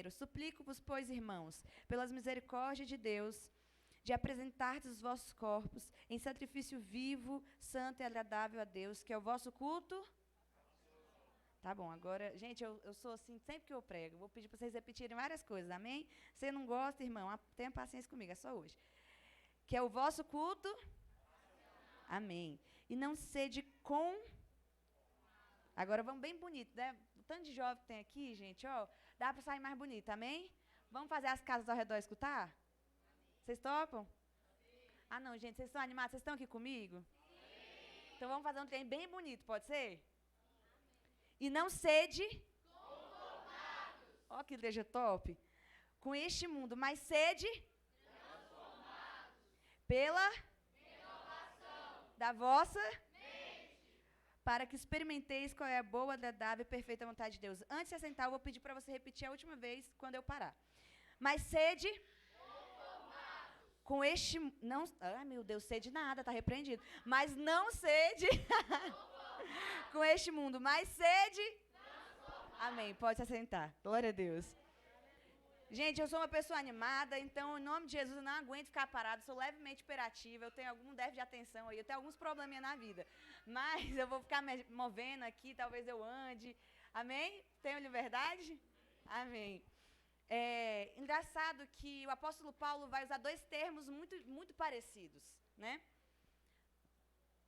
primeiro, suplico-vos, pois, irmãos, pelas misericórdias de Deus, de apresentar-vos os vossos corpos em sacrifício vivo, santo e agradável a Deus, que é o vosso culto. Tá bom, agora, gente, eu sou assim, sempre que eu prego, vou pedir para vocês repetirem várias coisas, amém? Se não gosta, irmão, tenha paciência comigo, é só hoje. Que é o vosso culto. Amém. E não sede com... Agora vamos bem bonito, né? O tanto de jovem que tem aqui, gente, ó, dá para sair mais bonito, amém? Vamos fazer as casas ao redor escutar? Vocês topam? Ah, não, gente, vocês estão animados? Vocês estão aqui comigo? Sim. Então vamos fazer um trem bem bonito, pode ser? E não sede conformados. Ó, que igreja top. Com este mundo, mas sede transformados pela renovação da vossa mente, para que experimenteis qual é a boa, agradável e perfeita vontade de Deus. Antes de assentar, eu vou pedir para você repetir a última vez quando eu parar. Mas sede com este... não, ai, meu Deus, sede nada, está repreendido. Mas não sede com este mundo, mas sede... Amém, pode se assentar. Glória a Deus. Gente, eu sou uma pessoa animada, então, em nome de Jesus, eu não aguento ficar parada, sou levemente hiperativa, eu tenho algum déficit de atenção aí, eu tenho alguns probleminhas na vida. Mas eu vou ficar me movendo aqui, talvez eu ande. Amém? Tenho liberdade? Amém. É engraçado que o apóstolo Paulo vai usar dois termos muito parecidos, né?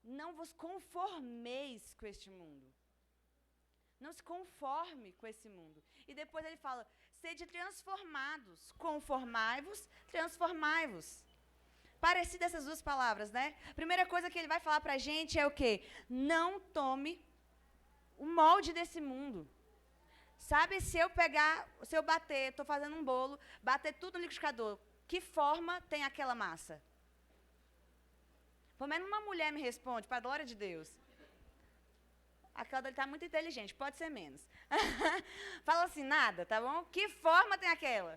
Não vos conformeis com este mundo. Não se conforme com esse mundo. E depois ele fala, sede transformados. Conformai-vos, transformai-vos. Parecido essas duas palavras, né? Primeira coisa que ele vai falar pra gente é o quê? Não tome o molde desse mundo. Sabe, se eu bater, estou fazendo um bolo, bater tudo no liquidificador, que forma tem aquela massa? Pelo menos uma mulher me responde, para a glória de Deus. Aquela dele está muito inteligente, pode ser menos. Fala assim, nada, tá bom? Que forma tem aquela?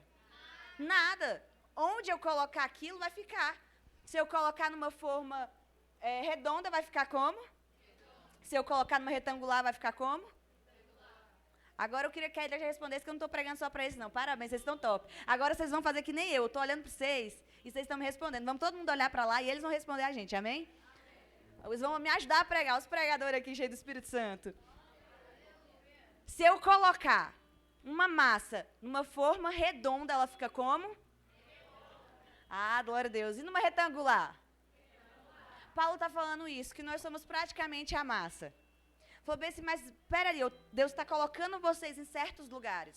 Nada. Onde eu colocar aquilo, vai ficar. Se eu colocar numa forma redonda, vai ficar como? Se eu colocar numa retangular, vai ficar como? Agora eu queria que a igreja respondesse que eu não estou pregando só para eles, não. Parabéns, vocês estão top. Agora vocês vão fazer que nem eu estou olhando para vocês e vocês estão me respondendo. Vamos todo mundo olhar para lá e eles vão responder a gente, amém? Eles vão me ajudar a pregar, os pregadores aqui cheios do Espírito Santo. Se eu colocar uma massa numa forma redonda, ela fica como? Ah, glória a Deus. E numa retangular? Paulo está falando isso, que nós somos praticamente a massa. Falou bem assim, mas espera aí, Deus está colocando vocês em certos lugares.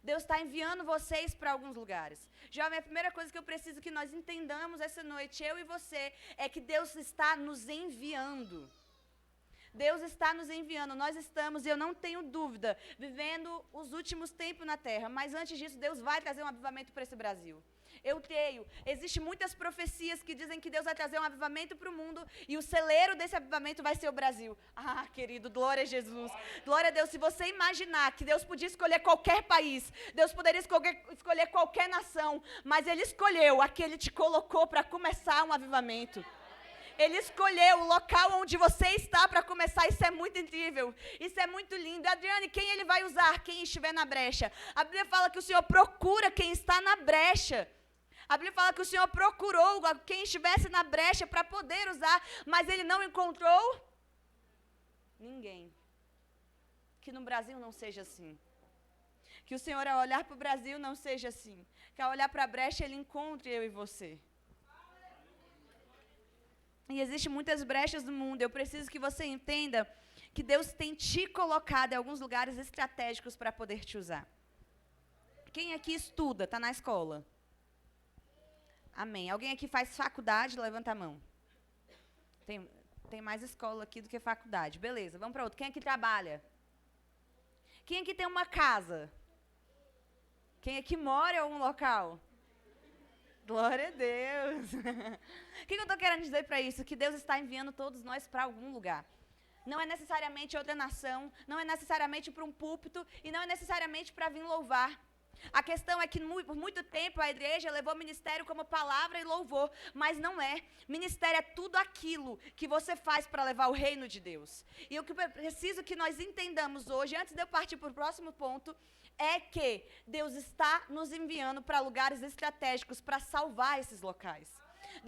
Deus está enviando vocês para alguns lugares. Jovem, a primeira coisa que eu preciso que nós entendamos essa noite, eu e você, é que Deus está nos enviando. Deus está nos enviando. Nós estamos, e eu não tenho dúvida, vivendo os últimos tempos na Terra. Mas antes disso, Deus vai trazer um avivamento para esse Brasil. Eu creio. Existem muitas profecias que dizem que Deus vai trazer um avivamento para o mundo e o celeiro desse avivamento vai ser o Brasil. Ah, querido, glória a Jesus. Glória a Deus. Se você imaginar que Deus podia escolher qualquer país, Deus poderia escolher qualquer nação, mas Ele escolheu a que Ele te colocou para começar um avivamento. Ele escolheu o local onde você está para começar. Isso é muito incrível. Isso é muito lindo. Adriane, quem Ele vai usar? Quem estiver na brecha. A Bíblia fala que o Senhor procura quem está na brecha. A Bíblia fala que o Senhor procurou quem estivesse na brecha para poder usar, mas Ele não encontrou ninguém. Que no Brasil não seja assim. Que o Senhor, ao olhar para o Brasil, não seja assim. Que ao olhar para a brecha, Ele encontre eu e você. E existem muitas brechas no mundo. Eu preciso que você entenda que Deus tem te colocado em alguns lugares estratégicos para poder te usar. Quem aqui estuda, está na escola? Amém. Alguém aqui faz faculdade? Levanta a mão. Tem mais escola aqui do que faculdade. Beleza, vamos para outro. Quem aqui trabalha? Quem aqui tem uma casa? Quem aqui mora em algum local? Glória a Deus. O que eu estou querendo dizer para isso? Que Deus está enviando todos nós para algum lugar. Não é necessariamente outra nação, não é necessariamente para um púlpito e não é necessariamente para vir louvar. A questão é que por muito tempo a igreja levou ministério como palavra e louvor, mas não é. Ministério é tudo aquilo que você faz para levar o reino de Deus. E o que eu preciso que nós entendamos hoje, antes de eu partir para o próximo ponto, é que Deus está nos enviando para lugares estratégicos para salvar esses locais.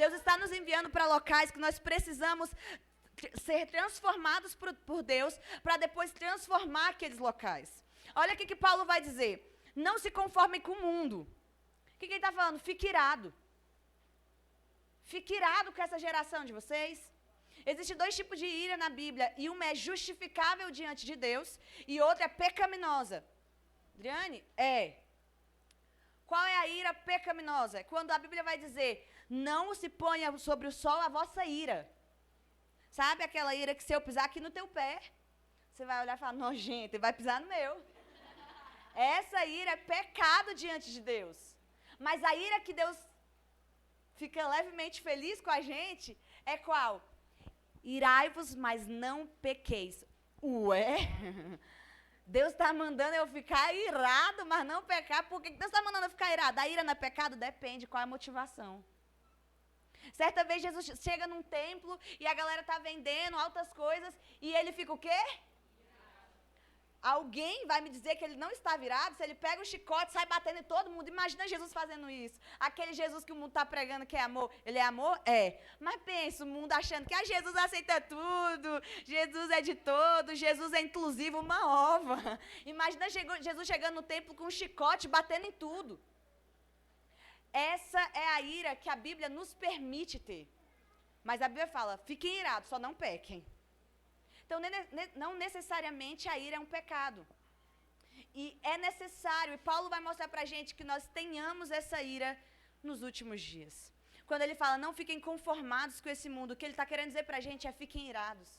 Deus está nos enviando para locais que nós precisamos ser transformados por Deus para depois transformar aqueles locais. Olha o que Paulo vai dizer. Não se conformem com o mundo. O que ele está falando? Fique irado. Fique irado com essa geração de vocês. Existem 2 tipos de ira na Bíblia, e uma é justificável diante de Deus, e outra é pecaminosa. Adriane, qual é a ira pecaminosa? É quando a Bíblia vai dizer, não se ponha sobre o sol a vossa ira. Sabe aquela ira que se eu pisar aqui no teu pé, você vai olhar e falar, nojento, ele vai pisar no meu. Essa ira é pecado diante de Deus. Mas a ira que Deus fica levemente feliz com a gente é qual? Irai-vos, mas não pequeis. Ué? Deus está mandando eu ficar irado, mas não pecar. Por que Deus está mandando eu ficar irado? A ira não é pecado? Depende, qual é a motivação. Certa vez Jesus chega num templo e a galera está vendendo altas coisas e ele fica o quê? Alguém vai me dizer que ele não está virado se ele pega um chicote e sai batendo em todo mundo? Imagina Jesus fazendo isso. Aquele Jesus que o mundo está pregando que é amor. Ele é amor? É. Mas pensa, o mundo achando que Jesus aceita tudo, Jesus é de todos, Jesus é inclusivo, uma ova. Imagina Jesus chegando no templo com um chicote batendo em tudo. Essa é a ira que a Bíblia nos permite ter. Mas a Bíblia fala, fiquem irados, só não pequem. Então, não necessariamente a ira é um pecado. E é necessário, e Paulo vai mostrar para a gente que nós tenhamos essa ira nos últimos dias. Quando ele fala, não fiquem conformados com esse mundo, o que ele está querendo dizer para a gente é, fiquem irados.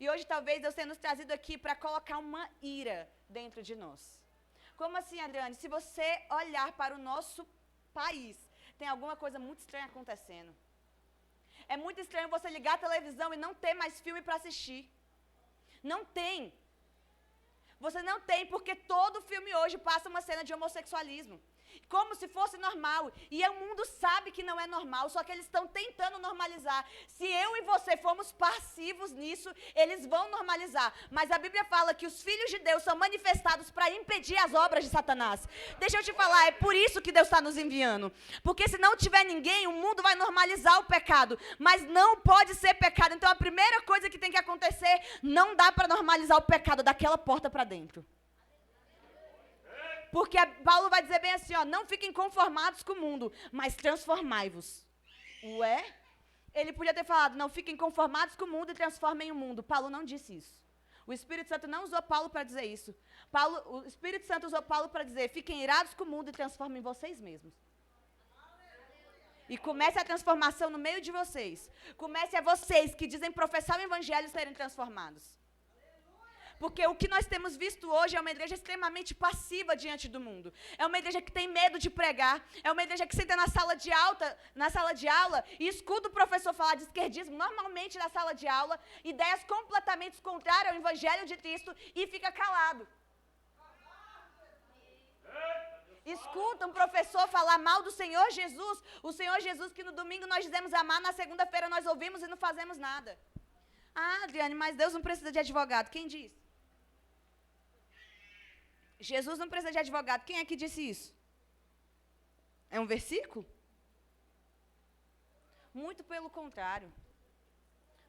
E hoje, talvez, Deus tenha nos trazido aqui para colocar uma ira dentro de nós. Como assim, Adriane? Se você olhar para o nosso país, tem alguma coisa muito estranha acontecendo. É muito estranho você ligar a televisão e não ter mais filme para assistir. Não tem. Você não tem, porque todo filme hoje passa uma cena de homossexualismo. Como se fosse normal. E o mundo sabe que não é normal, só que eles estão tentando normalizar. Se eu e você formos passivos nisso, eles vão normalizar. Mas a Bíblia fala que os filhos de Deus são manifestados para impedir as obras de Satanás. Deixa eu te falar, é por isso que Deus está nos enviando. Porque se não tiver ninguém, o mundo vai normalizar o pecado. Mas não pode ser pecado. Então a primeira coisa que tem que acontecer, não dá para normalizar o pecado daquela porta para dentro. Porque Paulo vai dizer bem assim, ó, não fiquem conformados com o mundo, mas transformai-vos. Ué? Ele podia ter falado, não fiquem conformados com o mundo e transformem o mundo. Paulo não disse isso. O Espírito Santo não usou Paulo para dizer isso. O Espírito Santo usou Paulo para dizer, fiquem irados com o mundo e transformem vocês mesmos. E comece a transformação no meio de vocês. Comece a vocês que dizem professar o evangelho serem transformados. Porque o que nós temos visto hoje é uma igreja extremamente passiva diante do mundo. É uma igreja que tem medo de pregar. É uma igreja que senta na sala de aula e escuta o professor falar de esquerdismo, normalmente na sala de aula, ideias completamente contrárias ao evangelho de Cristo e fica calado. Escuta um professor falar mal do Senhor Jesus, o Senhor Jesus que no domingo nós dizemos amar, na segunda-feira nós ouvimos e não fazemos nada. Ah, Adriane, mas Deus não precisa de advogado. Quem disse? Jesus não precisa de advogado. Quem é que disse isso? É um versículo? Muito pelo contrário.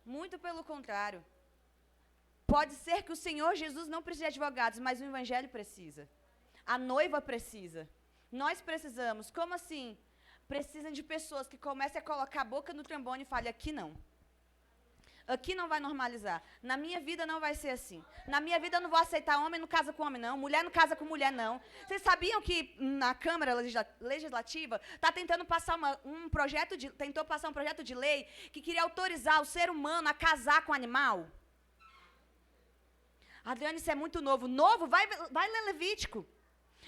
Muito pelo contrário. Pode ser que o Senhor Jesus não precise de advogados, mas o evangelho precisa. A noiva precisa. Nós precisamos. Como assim? Precisam de pessoas que comecem a colocar a boca no trombone e falem, aqui não. Aqui não vai normalizar. Na minha vida não vai ser assim. Na minha vida eu não vou aceitar homem não casa com homem, não. Mulher não casa com mulher, não. Vocês sabiam que na Câmara Legislativa está tentando passar tentou passar um projeto de lei que queria autorizar o ser humano a casar com animal? Adriane, isso é muito novo. Novo? Vai ler Levítico.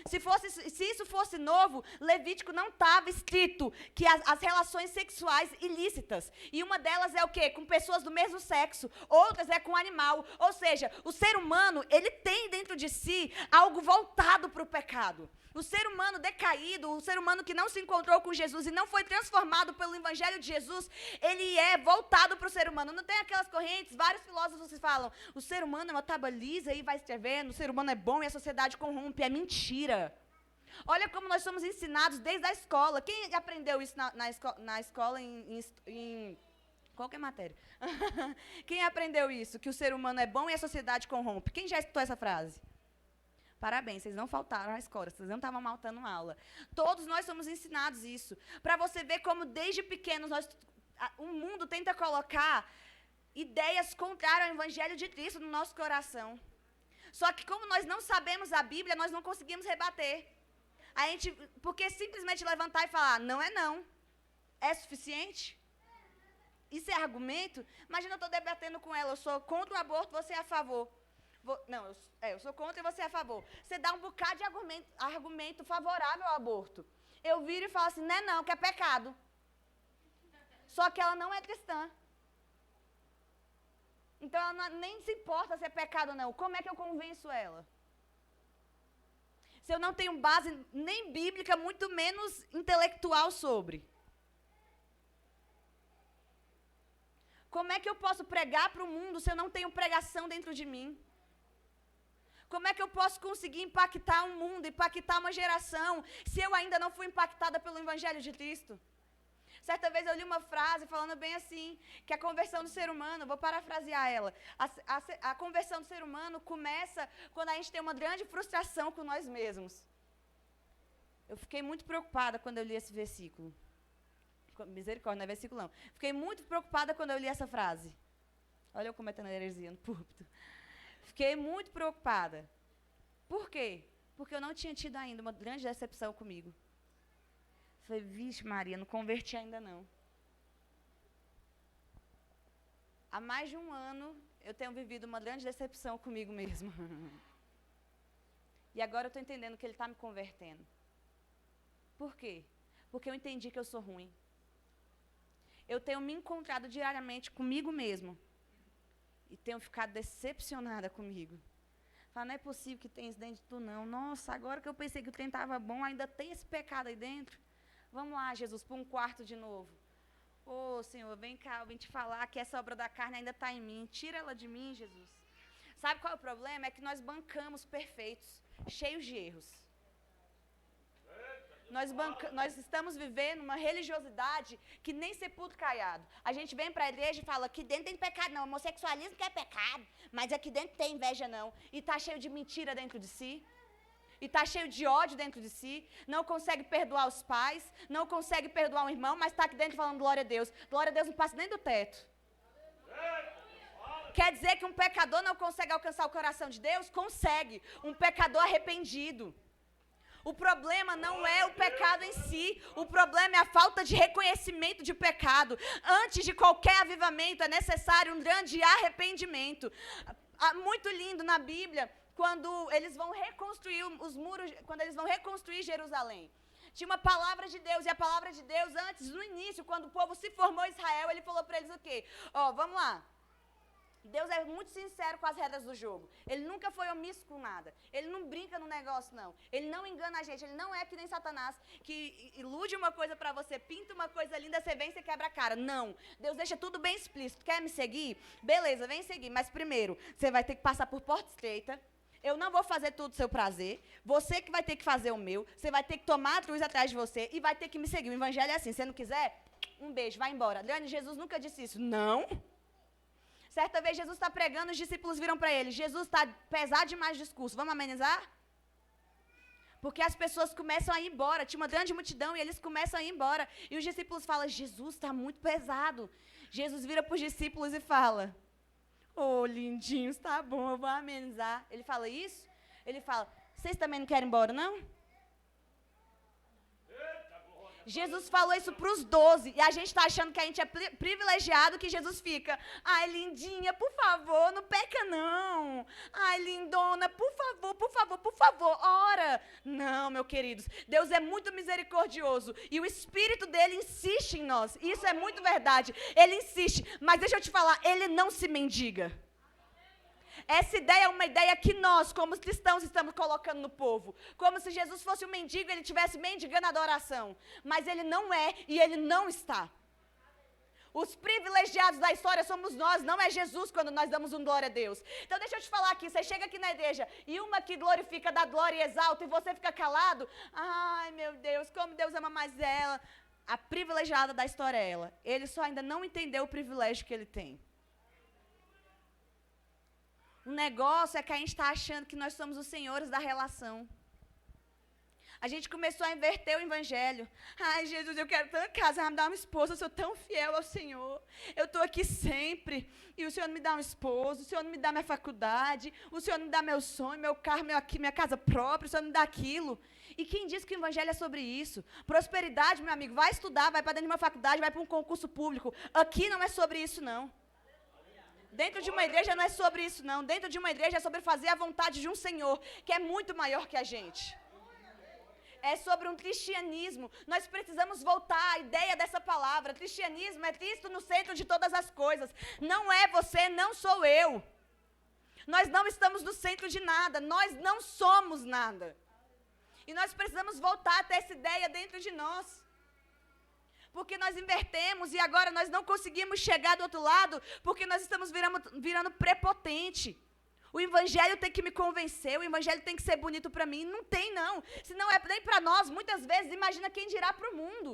Se isso fosse novo, Levítico não estava escrito que as relações sexuais ilícitas, e uma delas é o quê? Com pessoas do mesmo sexo, outras é com animal. Ou seja, o ser humano, ele tem dentro de si algo voltado para o pecado. O ser humano decaído, o ser humano que não se encontrou com Jesus e não foi transformado pelo evangelho de Jesus, ele é voltado para o ser humano. Não tem aquelas correntes, vários filósofos falam, o ser humano é uma tábua lisa e vai escrevendo, o ser humano é bom e a sociedade corrompe. É mentira. Olha como nós somos ensinados desde a escola. Quem aprendeu isso na escola em qualquer matéria? Quem aprendeu isso? Que o ser humano é bom e a sociedade corrompe. Quem já escutou essa frase? Parabéns, vocês não faltaram à escola, vocês não estavam faltando aula. Todos nós somos ensinados isso. Para você ver como desde pequenos o mundo tenta colocar ideias contrárias ao evangelho de Cristo no nosso coração. Só que como nós não sabemos a Bíblia, nós não conseguimos rebater. Porque simplesmente levantar e falar, não é não. É suficiente? Isso é argumento? Imagina eu estou debatendo com ela, eu sou contra o aborto, você é a favor. Eu sou contra e você é a favor. Você dá um bocado de argumento favorável ao aborto. Eu viro e falo assim, não é não, que é pecado. Só que ela não é cristã. Então ela nem se importa se é pecado ou não. Como é que eu convenço ela? Se eu não tenho base nem bíblica, muito menos intelectual sobre. Como é que eu posso pregar para o mundo se eu não tenho pregação dentro de mim? Como é que eu posso conseguir impactar um mundo, impactar uma geração, se eu ainda não fui impactada pelo Evangelho de Cristo? Certa vez eu li uma frase falando bem assim, que a conversão do ser humano, vou parafrasear ela, a conversão do ser humano começa quando a gente tem uma grande frustração com nós mesmos. Eu fiquei muito preocupada quando eu li esse versículo. Misericórdia, não é versículo não. Fiquei muito preocupada quando eu li essa frase. Olha eu cometendo heresia no púlpito. Fiquei muito preocupada. Por quê? Porque eu não tinha tido ainda uma grande decepção comigo. Falei, vixe Maria, não converti ainda não. Há mais de um ano, eu tenho vivido uma grande decepção comigo mesmo. E agora eu estou entendendo que Ele está me convertendo. Por quê? Porque eu entendi que eu sou ruim. Eu tenho me encontrado diariamente comigo mesmo. E tenho ficado decepcionada comigo. Falo, não é possível que tenha isso dentro de tu, não. Nossa, agora que eu pensei que o trem estava bom, ainda tem esse pecado aí dentro. Vamos lá, Jesus, para um quarto de novo. Ô, Senhor, vem cá, eu vim te falar que essa obra da carne ainda está em mim. Tira ela de mim, Jesus. Sabe qual é o problema? É que nós bancamos perfeitos, cheios de erros. Nós estamos vivendo uma religiosidade que nem sepulcro caiado. A gente vem para a igreja e fala, aqui dentro tem pecado não, homossexualismo que é pecado, mas aqui dentro tem inveja não. E está cheio de mentira dentro de si. E está cheio de ódio dentro de si. Não consegue perdoar os pais, não consegue perdoar um irmão, mas está aqui dentro falando glória a Deus. Glória a Deus não passa nem do teto. Quer dizer que um pecador não consegue alcançar o coração de Deus? Consegue. Um pecador arrependido. O problema não é o pecado em si, o problema é a falta de reconhecimento de pecado. Antes de qualquer avivamento é necessário um grande arrependimento. Muito lindo na Bíblia, quando eles vão reconstruir os muros, quando eles vão reconstruir Jerusalém. Tinha uma palavra de Deus, e a palavra de Deus antes, no início, quando o povo se formou em Israel, ele falou para eles o quê? Vamos lá. Deus é muito sincero com as regras do jogo. Ele nunca foi omisso com nada. Ele não brinca no negócio, não. Ele não engana a gente. Ele não é que nem Satanás, que ilude uma coisa pra você, pinta uma coisa linda, você vem e você quebra a cara. Não. Deus deixa tudo bem explícito. Quer me seguir? Beleza, vem seguir. Mas primeiro, você vai ter que passar por porta estreita. Eu não vou fazer tudo do seu prazer. Você que vai ter que fazer o meu. Você vai ter que tomar a cruz atrás de você e vai ter que me seguir. O evangelho é assim. Se não quiser, um beijo, vai embora. Adriane, Jesus nunca disse isso. Não. Certa vez Jesus está pregando, os discípulos viram para ele, Jesus está pesado demais o discurso, vamos amenizar? Porque as pessoas começam a ir embora, tinha uma grande multidão e eles começam a ir embora. E os discípulos falam, Jesus está muito pesado. Jesus vira para os discípulos e fala, lindinhos, tá bom, eu vou amenizar. Ele fala isso? Ele fala, vocês também não querem ir embora, não? Jesus falou isso para os 12, e a gente está achando que a gente é privilegiado, que Jesus fica, ai, lindinha, por favor, não peca não. Ai, lindona, por favor, ora. Não, meus queridos, Deus é muito misericordioso, e o Espírito dele insiste em nós, isso é muito verdade, ele insiste, mas deixa eu te falar, ele não se mendiga. Essa ideia é uma ideia que nós, como cristãos, estamos colocando no povo. Como se Jesus fosse um mendigo e ele estivesse mendigando a adoração. Mas ele não é e ele não está. Os privilegiados da história somos nós, não é Jesus quando nós damos um glória a Deus. Então deixa eu te falar aqui, você chega aqui na igreja e uma que glorifica, dá glória e exalta e você fica calado. Ai meu Deus, como Deus ama mais ela. A privilegiada da história é ela. Ele só ainda não entendeu o privilégio que ele tem. O negócio é que a gente está achando que nós somos os senhores da relação. A gente começou a inverter o evangelho. Ai, Jesus, eu quero tanto casar, me dá uma esposa, eu sou tão fiel ao Senhor. Eu estou aqui sempre, e o Senhor não me dá um esposo, o Senhor não me dá minha faculdade, o Senhor não me dá meu sonho, meu carro, minha casa própria, o Senhor não me dá aquilo. E quem diz que o evangelho é sobre isso? Prosperidade, meu amigo, vai estudar, vai para dentro de uma faculdade, vai para um concurso público. Aqui não é sobre isso, não. Dentro de uma igreja não é sobre isso, não. Dentro de uma igreja é sobre fazer a vontade de um Senhor, que é muito maior que a gente. É sobre um cristianismo. Nós precisamos voltar à ideia dessa palavra. Cristianismo é Cristo no centro de todas as coisas. Não é você, não sou eu. Nós não estamos no centro de nada. Nós não somos nada. E nós precisamos voltar até essa ideia dentro de nós. Porque nós invertemos e agora nós não conseguimos chegar do outro lado porque nós estamos virando prepotente. O evangelho tem que me convencer, o evangelho tem que ser bonito para mim. Não tem, não. Se não é nem para nós, muitas vezes, imagina quem dirá para o mundo.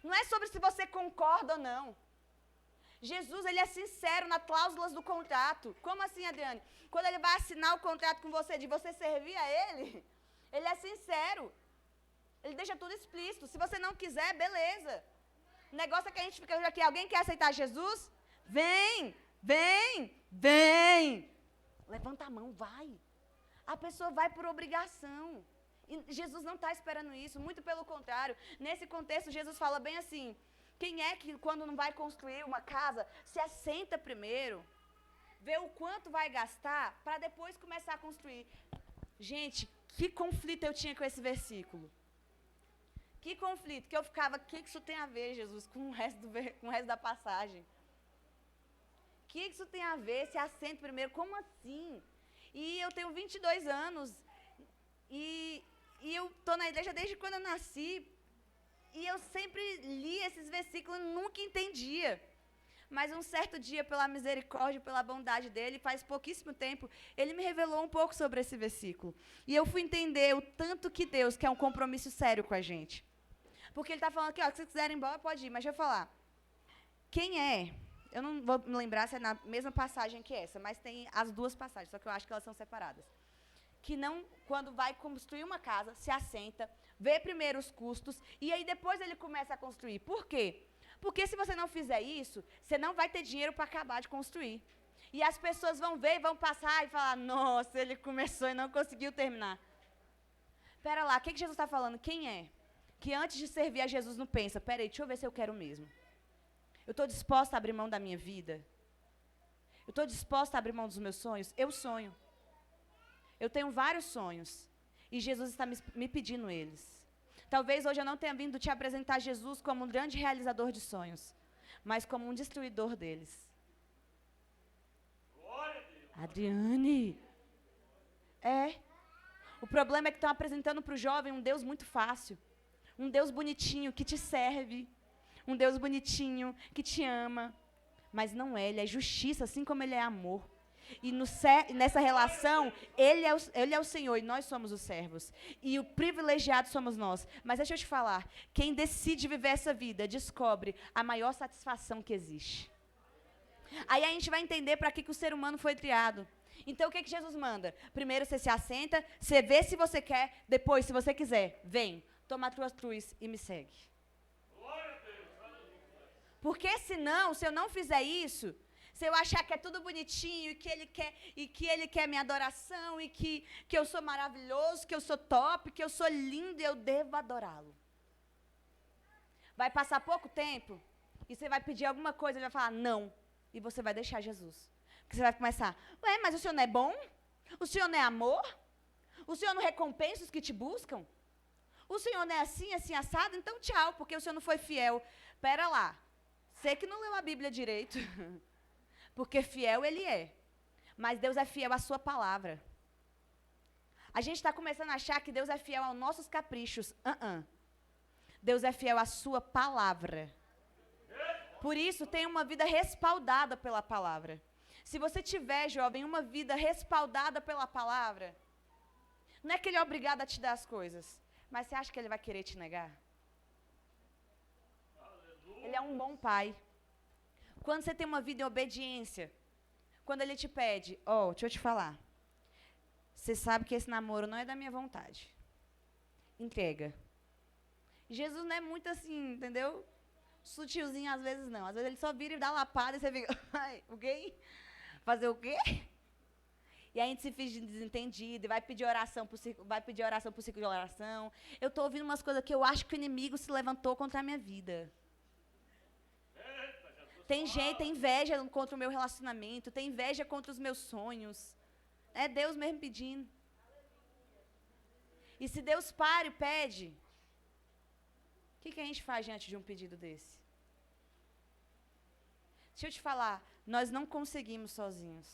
Não é sobre se você concorda ou não. Jesus, ele é sincero nas cláusulas do contrato. Como assim, Adriane? Quando ele vai assinar o contrato com você, de você servir a ele, ele é sincero. Ele deixa tudo explícito. Se você não quiser, beleza. O negócio é que a gente fica aqui, alguém quer aceitar Jesus? Vem, vem, vem. Levanta a mão, vai. A pessoa vai por obrigação. E Jesus não está esperando isso, muito pelo contrário. Nesse contexto, Jesus fala bem assim, quem é que quando não vai construir uma casa, se assenta primeiro, vê o quanto vai gastar, para depois começar a construir. Gente, que conflito eu tinha com esse versículo. Que conflito, que eu ficava, o que isso tem a ver, Jesus, com o resto da passagem? O que isso tem a ver? Se assenta primeiro, como assim? E eu tenho 22 anos, e eu estou na igreja desde quando eu nasci, e eu sempre li esses versículos e nunca entendia. Mas um certo dia, pela misericórdia, pela bondade dele, faz pouquíssimo tempo, ele me revelou um pouco sobre esse versículo. E eu fui entender o tanto que Deus quer um compromisso sério com a gente. Porque ele está falando aqui, ó, se vocês quiserem ir embora, pode ir. Mas deixa eu falar. Quem é? Eu não vou me lembrar se é na mesma passagem que essa, mas tem as duas passagens, só que eu acho que elas são separadas. Que não, quando vai construir uma casa, se assenta, vê primeiro os custos, e aí depois ele começa a construir. Por quê? Porque se você não fizer isso, você não vai ter dinheiro para acabar de construir. E as pessoas vão ver, vão passar e falar, nossa, ele começou e não conseguiu terminar. Pera lá, o que Jesus está falando? Quem é? Que antes de servir a Jesus não pensa, peraí, deixa eu ver se eu quero mesmo. Eu estou disposta a abrir mão da minha vida? Eu estou disposta a abrir mão dos meus sonhos? Eu sonho. Eu tenho vários sonhos. E Jesus está me pedindo eles. Talvez hoje eu não tenha vindo te apresentar Jesus como um grande realizador de sonhos, mas como um destruidor deles. Glória a Deus. Adriane. O problema é que estão apresentando para o jovem um Deus muito fácil. Um Deus bonitinho que te serve. Um Deus bonitinho que te ama. Mas não é, ele é justiça, assim como ele é amor. E nessa relação, ele é o Senhor e nós somos os servos. E o privilegiado somos nós. Mas deixa eu te falar, quem decide viver essa vida, descobre a maior satisfação que existe. Aí a gente vai entender para que o ser humano foi criado. Então o que Jesus manda? Primeiro você se assenta, você vê se você quer, depois, se você quiser, vem, toma a tua cruz e me segue. Porque senão, se eu não fizer isso, se eu achar que é tudo bonitinho e que ele quer minha adoração e que eu sou maravilhoso, que eu sou top, que eu sou lindo e eu devo adorá-lo. Vai passar pouco tempo e você vai pedir alguma coisa, ele vai falar não, e você vai deixar Jesus. Porque você vai começar, ué, mas o Senhor não é bom? O Senhor não é amor? O Senhor não recompensa os que te buscam? O Senhor não é assim, assim, assado? Então tchau, porque o Senhor não foi fiel. Pera lá, você que não leu a Bíblia direito. Porque fiel ele é. Mas Deus é fiel à sua palavra. A gente está começando a achar que Deus é fiel aos nossos caprichos. Deus é fiel à sua palavra. Por isso, tenha uma vida respaldada pela palavra. Se você tiver, jovem, uma vida respaldada pela palavra, não é que ele é obrigado a te dar as coisas, mas você acha que ele vai querer te negar? Ele é um bom pai. Quando você tem uma vida em obediência, quando ele te pede, deixa eu te falar, você sabe que esse namoro não é da minha vontade. Entrega. Jesus não é muito assim, entendeu? Sutilzinho às vezes não. Às vezes ele só vira e dá lapada e você fica, o quê? Fazer o quê? E aí a gente se finge desentendido e vai pedir oração pro ciclo de oração. Eu estou ouvindo umas coisas que eu acho que o inimigo se levantou contra a minha vida. Tem gente, tem inveja contra o meu relacionamento, tem inveja contra os meus sonhos. É Deus mesmo pedindo. E se Deus para e pede, o que a gente faz diante de um pedido desse? Deixa eu te falar, nós não conseguimos sozinhos.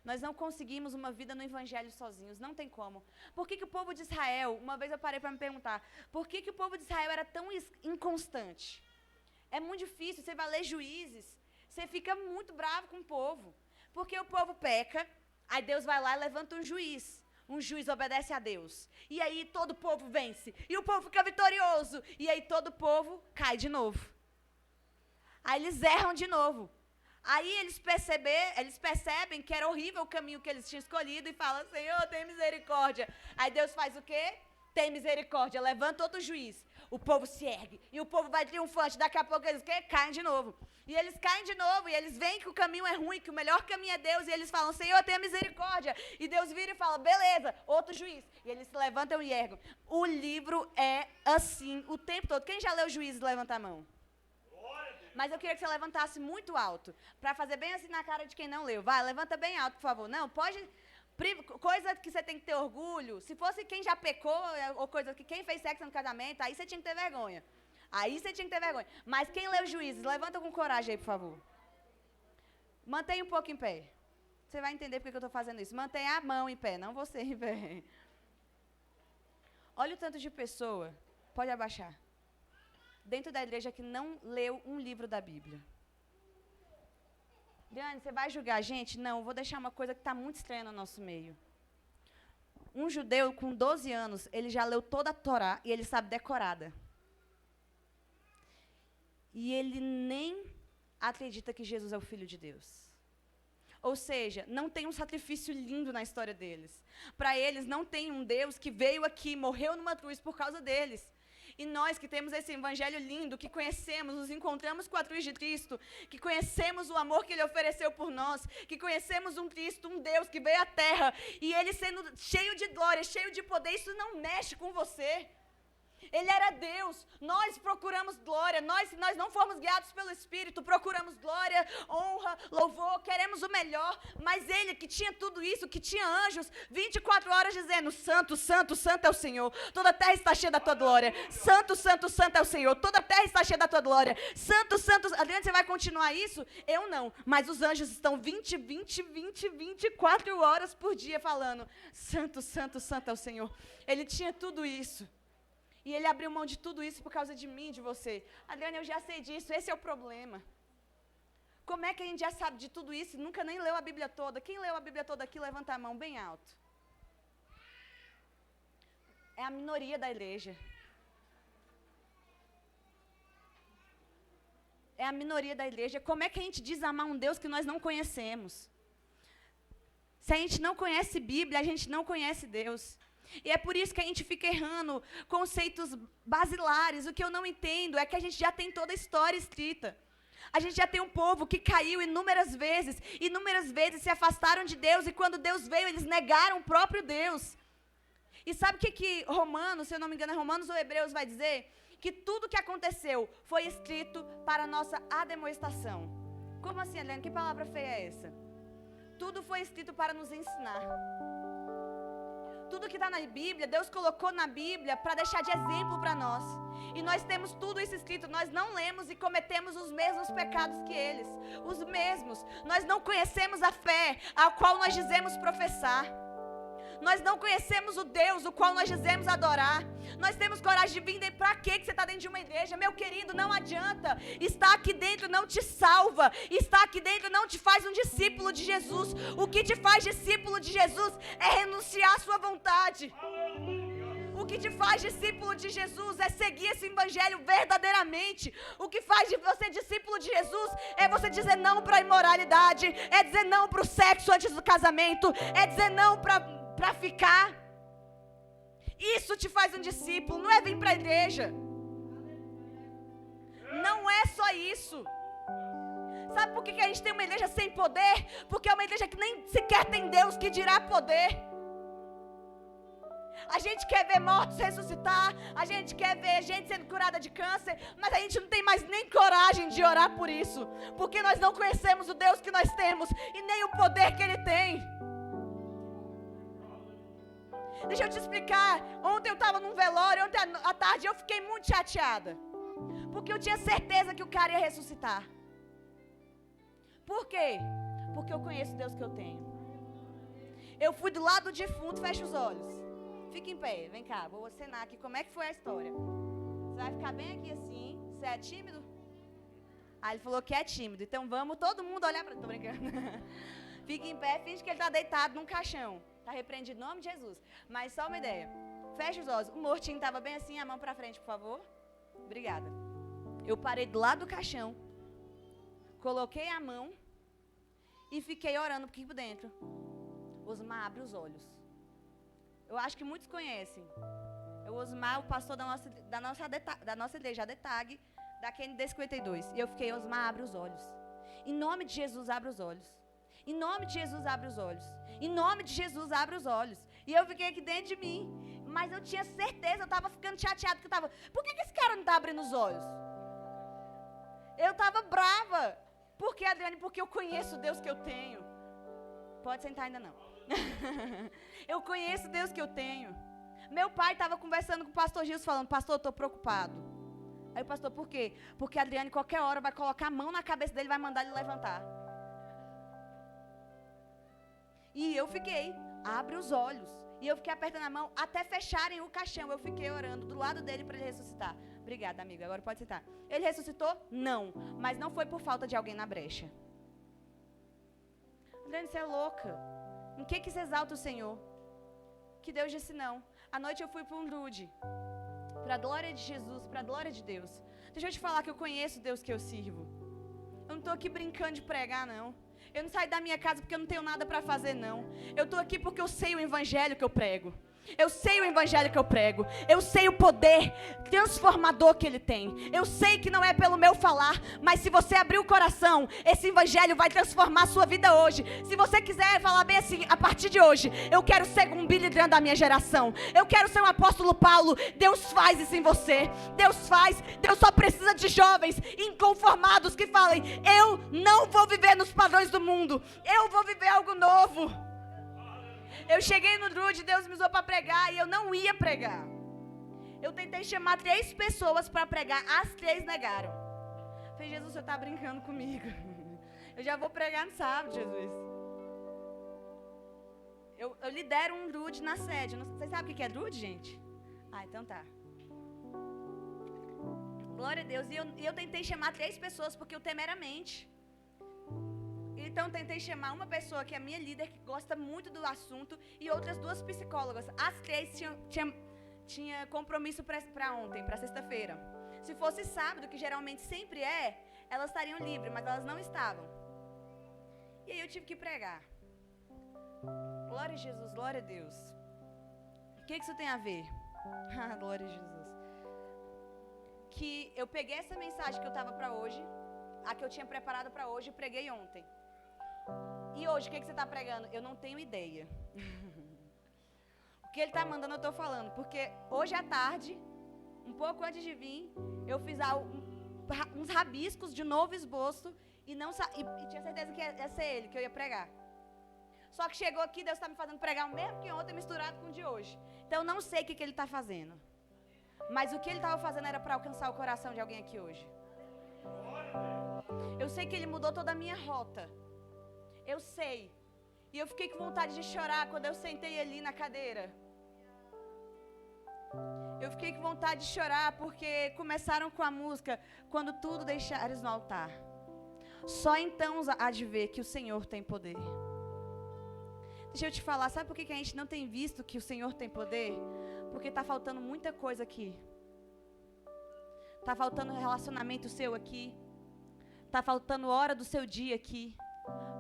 Nós não conseguimos uma vida no evangelho sozinhos, não tem como. Por que o povo de Israel, uma vez eu parei para me perguntar, por que o povo de Israel era tão inconstante? É muito difícil, você vai ler Juízes, você fica muito bravo com o povo. Porque o povo peca, aí Deus vai lá e levanta um juiz. Um juiz obedece a Deus. E aí todo o povo vence. E o povo fica vitorioso. E aí todo o povo cai de novo. Aí eles erram de novo. Aí eles percebem que era horrível o caminho que eles tinham escolhido e falam, Senhor, tem misericórdia. Aí Deus faz o quê? Tem misericórdia, levanta outro juiz. O povo se ergue. E o povo vai triunfante. Daqui a pouco eles caem de novo. E eles caem de novo. E eles veem que o caminho é ruim, que o melhor caminho é Deus. E eles falam, Senhor, tenha misericórdia. E Deus vira e fala, beleza, outro juiz. E eles se levantam e erguem. O livro é assim o tempo todo. Quem já leu Juízes, levanta a mão. Mas eu queria que você levantasse muito alto. Para fazer bem assim na cara de quem não leu. Vai, levanta bem alto, por favor. Não, pode... Coisa que você tem que ter orgulho. Se fosse quem já pecou, ou coisa que quem fez sexo no casamento, aí você tinha que ter vergonha. Aí você tinha que ter vergonha. Mas quem leu Juízes, levanta com coragem aí, por favor. Mantenha um pouco em pé. Você vai entender porque eu estou fazendo isso. Mantenha a mão em pé, não você em pé. Olha o tanto de pessoa, pode abaixar, dentro da igreja que não leu um livro da Bíblia. Diane, você vai julgar a gente? Não, eu vou deixar uma coisa que está muito estranha no nosso meio. Um judeu com 12 anos, ele já leu toda a Torá e ele sabe decorada. E ele nem acredita que Jesus é o Filho de Deus. Ou seja, não tem um sacrifício lindo na história deles. Para eles, não tem um Deus que veio aqui, morreu numa cruz por causa deles. E nós que temos esse evangelho lindo, que conhecemos, nos encontramos com a cruz de Cristo, que conhecemos o amor que Ele ofereceu por nós, que conhecemos um Cristo, um Deus que veio à terra, e Ele sendo cheio de glória, cheio de poder, isso não mexe com você. Ele era Deus, nós procuramos glória, nós, se nós não formos guiados pelo Espírito, procuramos glória, honra, louvor, queremos o melhor, mas Ele que tinha tudo isso, que tinha anjos, 24 horas dizendo, Santo, Santo, Santo é o Senhor, toda a terra está cheia da Tua glória, Santo, Santo, Santo é o Senhor, toda a terra está cheia da Tua glória, Santo, Santo, Adriana, você vai continuar isso? Eu não, mas os anjos estão 24 horas por dia falando, Santo, Santo, Santo é o Senhor. Ele tinha tudo isso. E Ele abriu mão de tudo isso por causa de mim, de você. Adriana, eu já sei disso, esse é o problema. Como é que a gente já sabe de tudo isso e nunca nem leu a Bíblia toda? Quem leu a Bíblia toda aqui, levanta a mão bem alto. É a minoria da igreja. É a minoria da igreja. Como é que a gente diz amar um Deus que nós não conhecemos? Se a gente não conhece Bíblia, a gente não conhece Deus. E é por isso que a gente fica errando conceitos basilares. O que eu não entendo é que a gente já tem toda a história escrita. A gente já tem um povo que caiu inúmeras vezes se afastaram de Deus, e quando Deus veio, eles negaram o próprio Deus. E sabe o que Romanos, se eu não me engano é Romanos ou Hebreus vai dizer? Que tudo que aconteceu foi escrito para a nossa ademoestação. Como assim, Helena? Que palavra feia é essa? Tudo foi escrito para nos ensinar. Tudo que está na Bíblia, Deus colocou na Bíblia para deixar de exemplo para nós. E nós temos tudo isso escrito. Nós não lemos e cometemos os mesmos pecados que eles. Os mesmos. Nós não conhecemos a fé a qual nós dizemos professar. Nós não conhecemos o Deus o qual nós dizemos adorar. Nós temos coragem de vir dentro. Pra que você está dentro de uma igreja? Meu querido, não adianta. Estar aqui dentro não te salva. Estar aqui dentro não te faz um discípulo de Jesus. O que te faz discípulo de Jesus é renunciar à sua vontade. O que te faz discípulo de Jesus é seguir esse evangelho verdadeiramente. O que faz de você discípulo de Jesus é você dizer não para a imoralidade, é dizer não para o sexo antes do casamento, é dizer não para ficar. Isso te faz um discípulo, não é vir para a igreja. Não é só isso. Sabe por que a gente tem uma igreja sem poder? Porque é uma igreja que nem sequer tem Deus, que dirá poder. A gente quer ver mortos ressuscitar, a gente quer ver gente sendo curada de câncer, mas a gente não tem mais nem coragem de orar por isso, porque nós não conhecemos o Deus que nós temos e nem o poder que Ele tem. Deixa eu te explicar, ontem eu estava num velório, ontem à tarde eu fiquei muito chateada, porque eu tinha certeza que o cara ia ressuscitar. Por quê? Porque eu conheço o Deus que eu tenho. Eu fui do lado do defunto, fecha os olhos. Fica em pé, vem cá, vou acenar aqui como é que foi a história. Você vai ficar bem aqui assim, você é tímido? Aí ele falou que é tímido, então vamos todo mundo olhar para... Tô brincando. Fica em pé, finge que ele está deitado num caixão. Está repreendido em nome de Jesus. Mas só uma ideia, fecha os olhos. O mortinho estava bem assim, a mão para frente, por favor. Obrigada. Eu parei do lado do caixão, coloquei a mão e fiquei orando aqui por dentro. Osmar, abre os olhos. Eu acho que muitos conhecem. O Osmar, o pastor da nossa igreja, a DETAG, da KND 52. E eu fiquei, Osmar, abre os olhos. Em nome de Jesus, abre os olhos. Em nome de Jesus, abre os olhos. Em nome de Jesus, abre os olhos. E eu fiquei aqui dentro de mim. Mas eu tinha certeza, eu estava ficando chateada. Que eu tava, por que esse cara não está abrindo os olhos? Eu estava brava. Por que, Adriane? Porque eu conheço o Deus que eu tenho. Pode sentar ainda não. Eu conheço o Deus que eu tenho. Meu pai estava conversando com o pastor Gilson, falando, pastor, eu estou preocupado. Aí o pastor, por quê? Porque a Adriane qualquer hora vai colocar a mão na cabeça dele e vai mandar ele levantar. E eu fiquei, abre os olhos. E eu fiquei apertando a mão até fecharem o caixão. Eu fiquei orando do lado dele para ele ressuscitar. Obrigada, amigo, agora pode sentar. Ele ressuscitou? Não, mas não foi por falta de alguém na brecha. Adriane, você é louca. Em que se exalta o Senhor? Que Deus disse não. À noite eu fui para um drude. Para a glória de Jesus, para a glória de Deus. Deixa eu te falar que eu conheço o Deus que eu sirvo. Eu não estou aqui brincando de pregar, não. Eu não saio da minha casa porque eu não tenho nada para fazer, não. Eu estou aqui porque eu sei o evangelho que eu prego. Eu sei o evangelho que eu prego. Eu sei o poder transformador que ele tem. Eu sei que não é pelo meu falar, mas se você abrir o coração, esse evangelho vai transformar a sua vida hoje. Se você quiser falar bem assim, a partir de hoje, eu quero ser um Billy Graham da minha geração. Eu quero ser um apóstolo Paulo. Deus faz isso em você. Deus faz. Deus só precisa de jovens inconformados que falem, eu não vou viver nos padrões do mundo. Eu vou viver algo novo. Eu cheguei no drude, Deus me usou para pregar e eu não ia pregar. Eu tentei chamar 3 pessoas para pregar, as 3 negaram. Falei, Jesus, você está brincando comigo. Eu já vou pregar no sábado, Jesus. Eu lidero um drude na sede. Vocês sabem o que é drude, gente? Ah, então tá. Glória a Deus. E eu tentei chamar 3 pessoas porque o tema era mente. Então, tentei chamar uma pessoa que é minha líder, que gosta muito do assunto, e outras 2 psicólogas. As 3 tinha compromisso para ontem, para sexta-feira. Se fosse sábado, que geralmente sempre é, elas estariam livres, mas elas não estavam. E aí eu tive que pregar. Glória a Jesus, glória a Deus. O que isso tem a ver? Ah, glória a Jesus. Que eu peguei essa mensagem que eu estava para hoje, a que eu tinha preparado para hoje, e preguei ontem. E hoje, o que você está pregando? Eu não tenho ideia. O que ele está mandando, eu estou falando. Porque hoje à tarde, um pouco antes de vir, eu fiz uns rabiscos de novo esboço e tinha certeza que ia ser ele, que eu ia pregar. Só que chegou aqui, Deus está me fazendo pregar o mesmo que ontem, misturado com o de hoje. Então, eu não sei o que ele está fazendo. Mas o que ele estava fazendo era para alcançar o coração de alguém aqui hoje. Eu sei que ele mudou toda a minha rota. Eu sei. E eu fiquei com vontade de chorar quando eu sentei ali na cadeira. Eu fiquei com vontade de chorar porque começaram com a música Quando Tudo Deixares no Altar. Só então há de ver que o Senhor tem poder. Deixa eu te falar, sabe por que a gente não tem visto que o Senhor tem poder? Porque está faltando muita coisa aqui. Está faltando relacionamento seu aqui. Está faltando hora do seu dia aqui.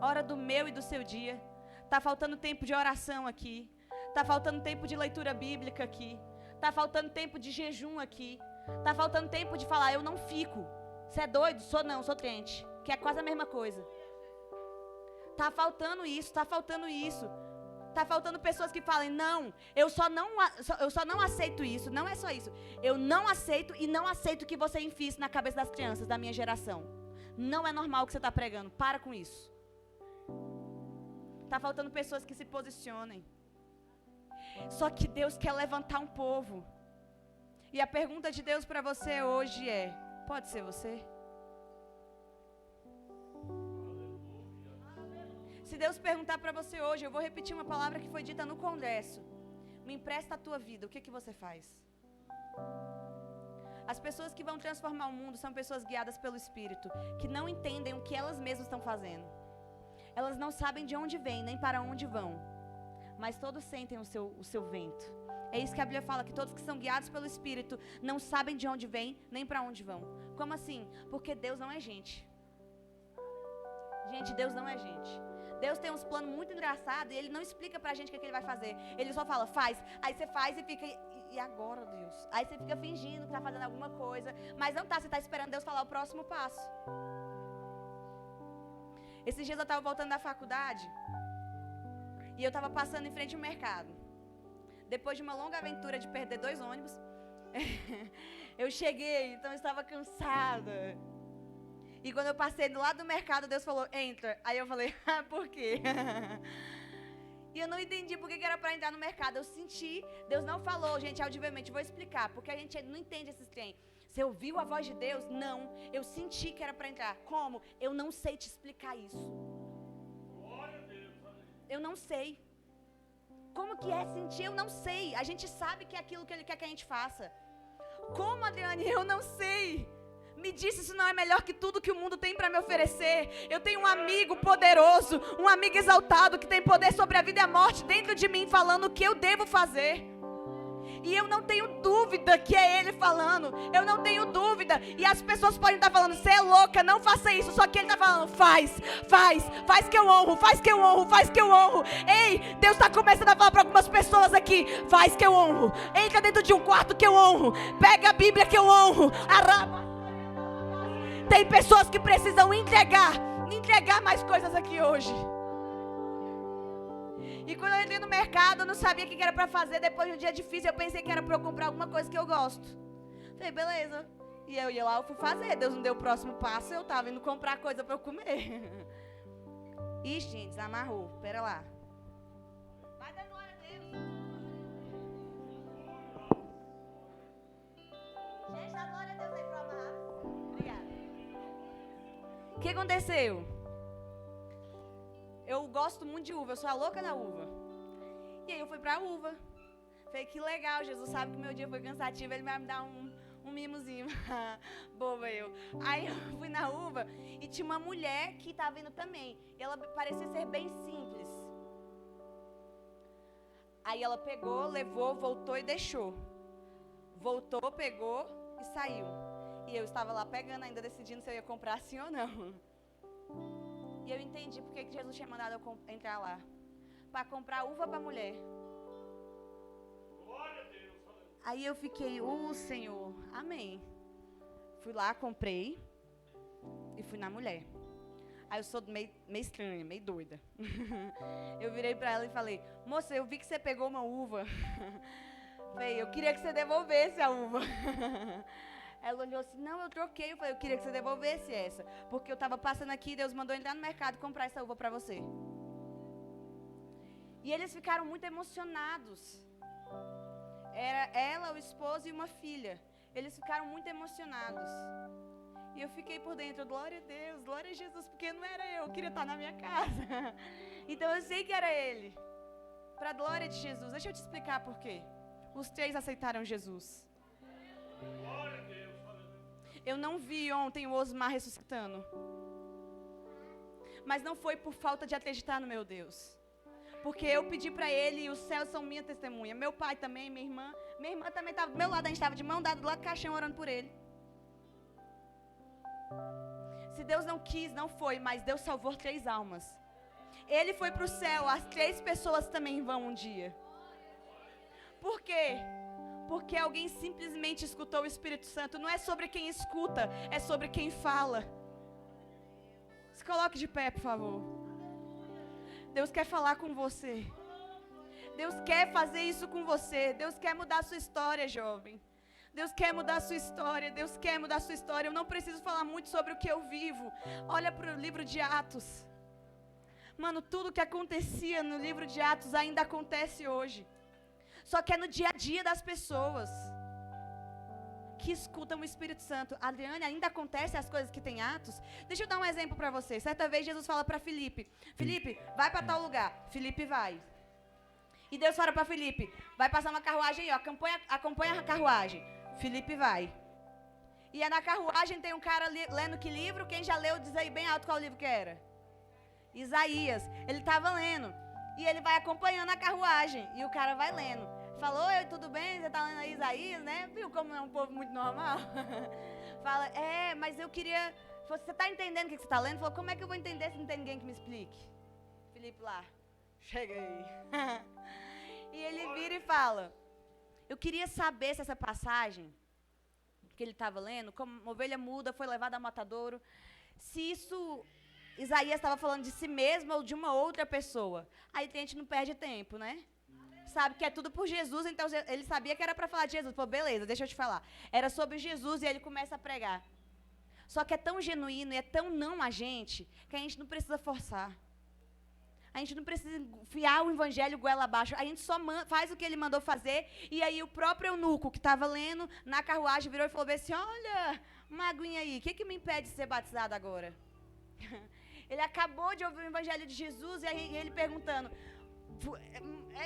Hora do meu e do seu dia. Está faltando tempo de oração aqui. Está faltando tempo de leitura bíblica aqui. Está faltando tempo de jejum aqui. Está faltando tempo de falar, eu não fico. Você é doido? Sou crente. Que é quase a mesma coisa. Está faltando isso, está faltando isso. Está faltando pessoas que falem, não, eu só não aceito isso. Não é só isso. Eu não aceito e não aceito que você enfie isso na cabeça das crianças da minha geração. Não é normal o que você está pregando. Para com isso. Está faltando pessoas que se posicionem. Só que Deus quer levantar um povo. E a pergunta de Deus para você hoje é, pode ser você? Se Deus perguntar para você hoje, eu vou repetir uma palavra que foi dita no congresso. Me empresta a tua vida, o que você faz? As pessoas que vão transformar o mundo são pessoas guiadas pelo Espírito, que não entendem o que elas mesmas estão fazendo. Elas não sabem de onde vêm, nem para onde vão, mas todos sentem o seu vento. É isso que a Bíblia fala, que todos que são guiados pelo Espírito não sabem de onde vêm, nem para onde vão. Como assim? Porque Deus não é gente. Gente, Deus não é gente. Deus tem uns planos muito engraçados e Ele não explica pra gente o que Ele vai fazer. Ele só fala, faz. Aí você faz e fica, e agora, Deus? Aí você fica fingindo que tá fazendo alguma coisa, mas não tá, você tá esperando Deus falar o próximo passo. Esses dias eu tava voltando da faculdade e eu tava passando em frente ao mercado. Depois de uma longa aventura de perder 2 ônibus, eu cheguei, então eu estava cansada. E quando eu passei do lado do mercado, Deus falou, entra. Aí eu falei, por quê? E eu não entendi por que era para entrar no mercado. Eu senti, Deus não falou, gente, audivelmente, vou explicar, porque a gente não entende esses trem. Você ouviu a voz de Deus? Não. Eu senti que era para entrar. Como? Eu não sei te explicar isso. Eu não sei. Como que é sentir? Eu não sei. A gente sabe que é aquilo que Ele quer que a gente faça. Como, Adriane? Eu não sei. Me disse se não é melhor que tudo que o mundo tem para me oferecer. Eu tenho um amigo poderoso, um amigo exaltado que tem poder sobre a vida e a morte dentro de mim, falando o que eu devo fazer. E eu não tenho dúvida que é Ele falando. Eu não tenho dúvida. E as pessoas podem estar falando, você é louca, não faça isso. Só que Ele está falando, faz que eu honro, faz que eu honro, faz que eu honro. Ei, Deus está começando a falar para algumas pessoas aqui, faz que eu honro. Entra dentro de um quarto que eu honro. Pega a Bíblia que eu honro. Tem pessoas que precisam entregar mais coisas aqui hoje. E quando eu entrei no mercado, eu não sabia o que era para fazer. Depois de um dia difícil, eu pensei que era para eu comprar alguma coisa que eu gosto. Falei, beleza. E eu ia lá, eu fui fazer. Deus não deu o próximo passo, eu estava indo comprar coisa para eu comer. Ixi, gente, desamarrou. Pera lá. Vai dar glória a Deus. Gente, dá glória a Deus aí para amarrar. Obrigada. O que aconteceu? Eu gosto muito de uva, eu sou a louca da uva. E aí eu fui pra uva. Falei, que legal, Jesus sabe que meu dia foi cansativo, Ele vai me dar um mimozinho. Boba eu. Aí eu fui na uva e tinha uma mulher que estava indo também. Ela parecia ser bem simples. Aí ela pegou, levou, voltou e deixou. Voltou, pegou e saiu. E eu estava lá pegando, ainda decidindo se eu ia comprar sim ou não. E eu entendi porque que Jesus tinha mandado eu entrar lá. Para comprar uva para a mulher. Glória a Deus. Aí eu fiquei, Senhor, amém. Fui lá, comprei e fui na mulher. Aí eu sou meio estranha, meio doida. Eu virei para ela e falei, moça, eu vi que você pegou uma uva. Falei, eu queria que você devolvesse a uva. Ela olhou assim, não, eu troquei. Eu falei, eu queria que você devolvesse essa. Porque eu estava passando aqui, Deus mandou entrar no mercado e comprar essa uva para você. E eles ficaram muito emocionados. Era ela, o esposo e uma filha. Eles ficaram muito emocionados. E eu fiquei por dentro, glória a Deus, glória a Jesus, porque não era eu queria estar na minha casa. Então eu sei que era ele. Para a glória de Jesus. Deixa eu te explicar por quê. Os 3 aceitaram Jesus. Eu não vi ontem o Osmar ressuscitando. Mas não foi por falta de acreditar no meu Deus. Porque eu pedi para ele e os céus são minha testemunha. Meu pai também, minha irmã. Minha irmã também estava do meu lado, a gente estava de mão dada do lado do caixão orando por ele. Se Deus não quis, não foi, mas Deus salvou 3 almas. Ele foi para o céu, as 3 pessoas também vão um dia. Por quê? Porque alguém simplesmente escutou o Espírito Santo. Não é sobre quem escuta, é sobre quem fala. Se coloque de pé, por favor. Deus quer falar com você. Deus quer fazer isso com você. Deus quer mudar a sua história, jovem. Deus quer mudar a sua história. Deus quer mudar a sua história. Eu não preciso falar muito sobre o que eu vivo. Olha para o livro de Atos. Mano, tudo que acontecia no livro de Atos ainda acontece hoje. Só que é no dia a dia das pessoas que escutam o Espírito Santo. Adriane, ainda acontecem as coisas que tem Atos? Deixa eu dar um exemplo para você. Certa vez Jesus fala para Filipe: Filipe, vai para tal lugar. Filipe vai. E Deus fala para Filipe: vai passar uma carruagem aí, ó, acompanha a carruagem. Filipe vai. E na carruagem tem um cara lendo que livro? Quem já leu, diz aí bem alto qual livro que era. Isaías. Ele estava lendo. E ele vai acompanhando a carruagem. E o cara vai lendo. Falou: oi, tudo bem? Você está lendo aí Isaías, né? Viu como é um povo muito normal? Fala: mas eu queria... Você está entendendo o que você está lendo? Falou: como é que eu vou entender se não tem ninguém que me explique? Filipe lá: chega aí. E ele vira e fala: eu queria saber se essa passagem que ele estava lendo, como uma ovelha muda foi levada ao matadouro, se isso... Isaías estava falando de si mesmo ou de uma outra pessoa. Aí a gente não perde tempo, né? Sabe que é tudo por Jesus, então ele sabia que era para falar de Jesus. Pô, beleza, deixa eu te falar. Era sobre Jesus e ele começa a pregar. Só que é tão genuíno e é tão não a gente, que a gente não precisa forçar. A gente não precisa enfiar o evangelho goela abaixo. A gente só faz o que ele mandou fazer. E aí o próprio eunuco que estava lendo na carruagem virou e falou assim: olha, uma aguinha aí, o que me impede de ser batizado agora? Ele acabou de ouvir o evangelho de Jesus e aí ele perguntando: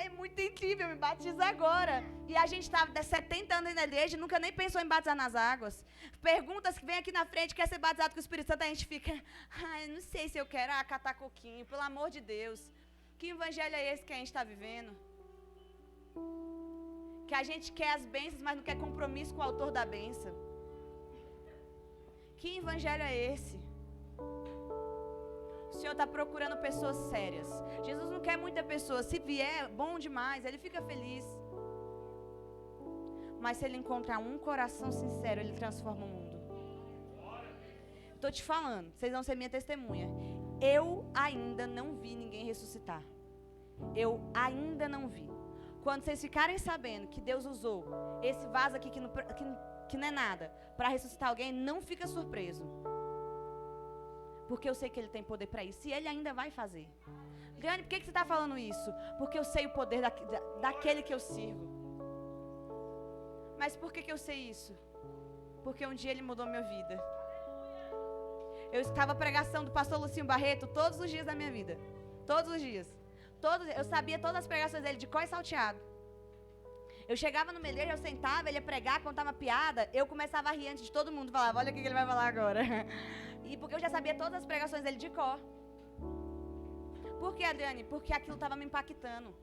é muito incrível, me batiza agora. E a gente estava 70 anos na igreja e nunca nem pensou em batizar nas águas. Perguntas que vem aqui na frente, quer ser batizado com o Espírito Santo, a gente fica: não sei se eu quero catar coquinho, pelo amor de Deus. Que evangelho é esse que a gente está vivendo? Que a gente quer as bênçãos, mas não quer compromisso com o autor da bênção. Que evangelho é esse? O Senhor está procurando pessoas sérias. Jesus não quer muita pessoa. Se vier, bom demais, ele fica feliz. Mas se ele encontrar um coração sincero, ele transforma o mundo. Estou te falando, vocês vão ser minha testemunha. Eu ainda não vi ninguém ressuscitar. Eu ainda não vi. Quando vocês ficarem sabendo que Deus usou esse vaso aqui que não é nada, para ressuscitar alguém, não fica surpreso. Porque eu sei que Ele tem poder para isso. E Ele ainda vai fazer. Grande, por que você está falando isso? Porque eu sei o poder daquele que eu sirvo. Mas por que eu sei isso? Porque um dia Ele mudou minha vida. Eu estava a pregação do pastor Lucinho Barreto todos os dias da minha vida. Todos os dias. Eu sabia todas as pregações dele de cor e salteado. Eu chegava no igreja, eu sentava, ele ia pregar, contar uma piada, eu começava a rir antes de todo mundo, falava: olha o que ele vai falar agora. E porque eu já sabia todas as pregações dele de cor. Por que, Adriane? Porque aquilo estava me impactando.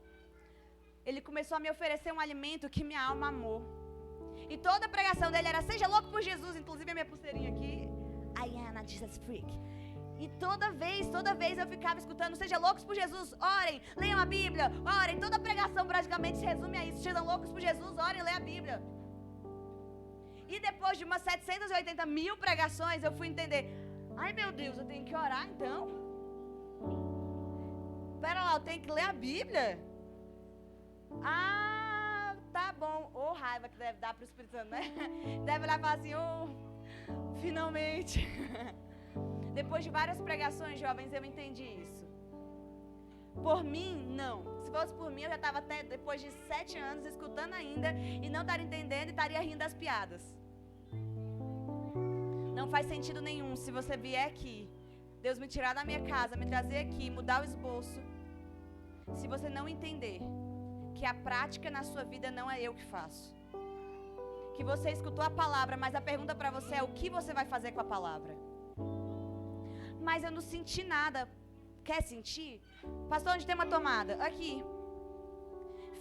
Ele começou a me oferecer um alimento que minha alma amou. E toda a pregação dele era: seja louco por Jesus. Inclusive a minha pulseirinha aqui, I am a Jesus freak. E toda vez eu ficava escutando: sejam loucos por Jesus, orem, leiam a Bíblia, orem. Toda a pregação praticamente se resume a isso: sejam loucos por Jesus, orem, leiam a Bíblia. E depois de umas 780 mil pregações, eu fui entender: ai meu Deus, eu tenho que orar então? Pera lá, eu tenho que ler a Bíblia? Ah, tá bom. Ô, raiva que deve dar para o Espírito Santo, né? Deve olhar e falar assim: finalmente. Depois de várias pregações, jovens, eu entendi isso. Por mim, não. Se fosse por mim, eu já estava até depois de 7 anos escutando ainda e não estaria entendendo e estaria rindo das piadas. Não faz sentido nenhum se você vier aqui, Deus me tirar da minha casa, me trazer aqui, mudar o esboço, se você não entender que a prática na sua vida não é eu que faço. Que você escutou a palavra, mas a pergunta para você é: o que você vai fazer com a palavra? Mas eu não senti nada. Quer sentir? Pastor, onde tem uma tomada? Aqui.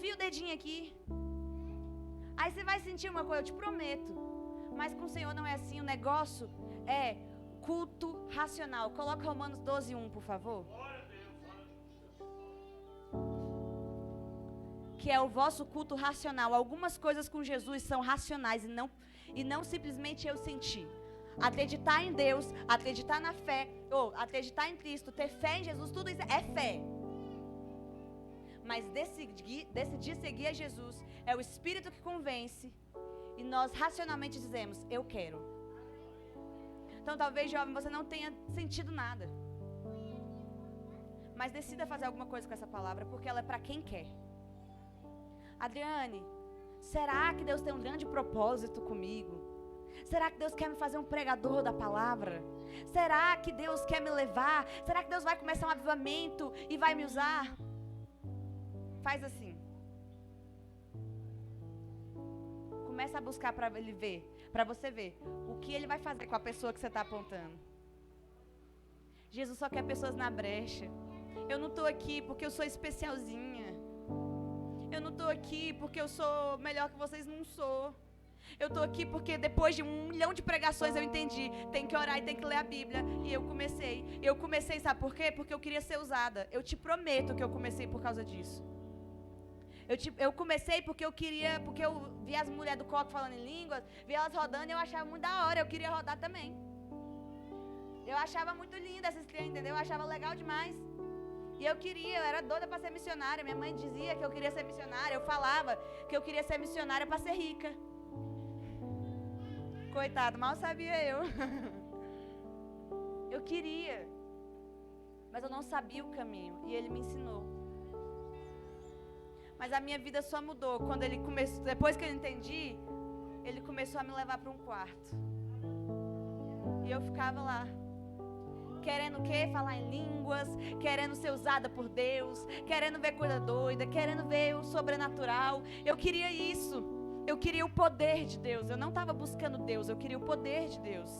Fia o dedinho aqui. Aí você vai sentir uma coisa, eu te prometo. Mas com o Senhor não é assim. O negócio é culto racional. Coloca Romanos 12:1, por favor. Que é o vosso culto racional. Algumas coisas com Jesus são racionais e não simplesmente eu sentir. Acreditar em Deus, acreditar na fé, ou acreditar em Cristo, ter fé em Jesus, tudo isso é fé. Mas decidir seguir a Jesus é o Espírito que convence e nós racionalmente dizemos: eu quero. Então talvez, jovem, você não tenha sentido nada, mas decida fazer alguma coisa com essa palavra, porque ela é para quem quer. Adriane, será que Deus tem um grande propósito comigo? Será que Deus quer me fazer um pregador da palavra? Será que Deus quer me levar? Será que Deus vai começar um avivamento e vai me usar? Faz assim. Começa a buscar para ele ver, para você ver o que ele vai fazer com a pessoa que você está apontando. Jesus só quer pessoas na brecha. Eu não estou aqui porque eu sou especialzinha. Eu não estou aqui porque eu sou melhor que vocês, não sou. Eu estou aqui porque depois de 1 milhão de pregações eu entendi, tem que orar e tem que ler a Bíblia. E eu comecei, sabe por quê? Porque eu queria ser usada. Eu te prometo que eu comecei por causa disso. Eu comecei porque eu vi as mulheres do coque falando em línguas, vi elas rodando e eu achava muito da hora, eu queria rodar também. Eu achava muito linda essas crianças, entendeu? Eu achava legal demais. E eu era doida para ser missionária. Minha mãe dizia que eu queria ser missionária, eu falava que eu queria ser missionária para ser rica. Coitado, mal sabia eu. Eu queria, mas eu não sabia o caminho e ele me ensinou. Mas a minha vida só mudou quando ele começou, depois que eu entendi, ele começou a me levar para um quarto. E eu ficava lá, querendo o quê? Falar em línguas, querendo ser usada por Deus, querendo ver coisa doida, querendo ver o sobrenatural. Eu queria isso. Eu queria o poder de Deus. Eu não estava buscando Deus, eu queria o poder de Deus.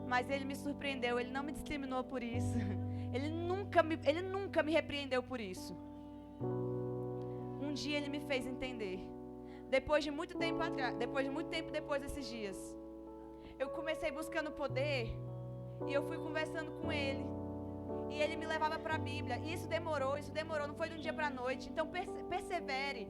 Mas ele me surpreendeu, ele não me discriminou por isso. Ele nunca me repreendeu por isso. Um dia ele me fez entender. Depois de muito tempo depois desses dias, eu comecei buscando poder e eu fui conversando com ele. E ele me levava para a Bíblia. E isso demorou, não foi de um dia para a noite. Então persevere.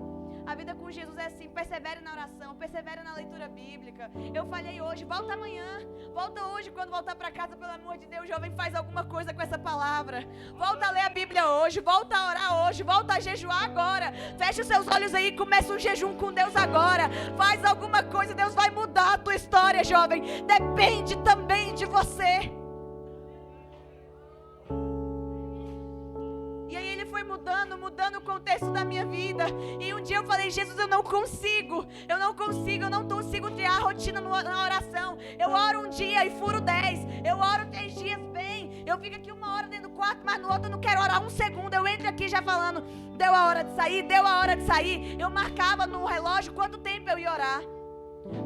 A vida com Jesus é assim, persevere na oração, persevere na leitura bíblica. Eu falei hoje, volta amanhã, volta hoje, quando voltar para casa, pelo amor de Deus, jovem, faz alguma coisa com essa palavra. Volta a ler a Bíblia hoje, volta a orar hoje, volta a jejuar agora. Fecha os seus olhos aí, começa um jejum com Deus agora. Faz alguma coisa, Deus vai mudar a tua história, jovem. Depende também de você. Foi mudando o contexto da minha vida. E um dia eu falei: Jesus, eu não consigo criar rotina na oração. Eu oro um dia e furo 10. Eu oro 3 dias bem. Eu fico aqui 1 hora dentro do quarto, mas no outro eu não quero orar 1 segundo. Eu entro aqui já falando: deu a hora de sair. Eu marcava no relógio quanto tempo eu ia orar.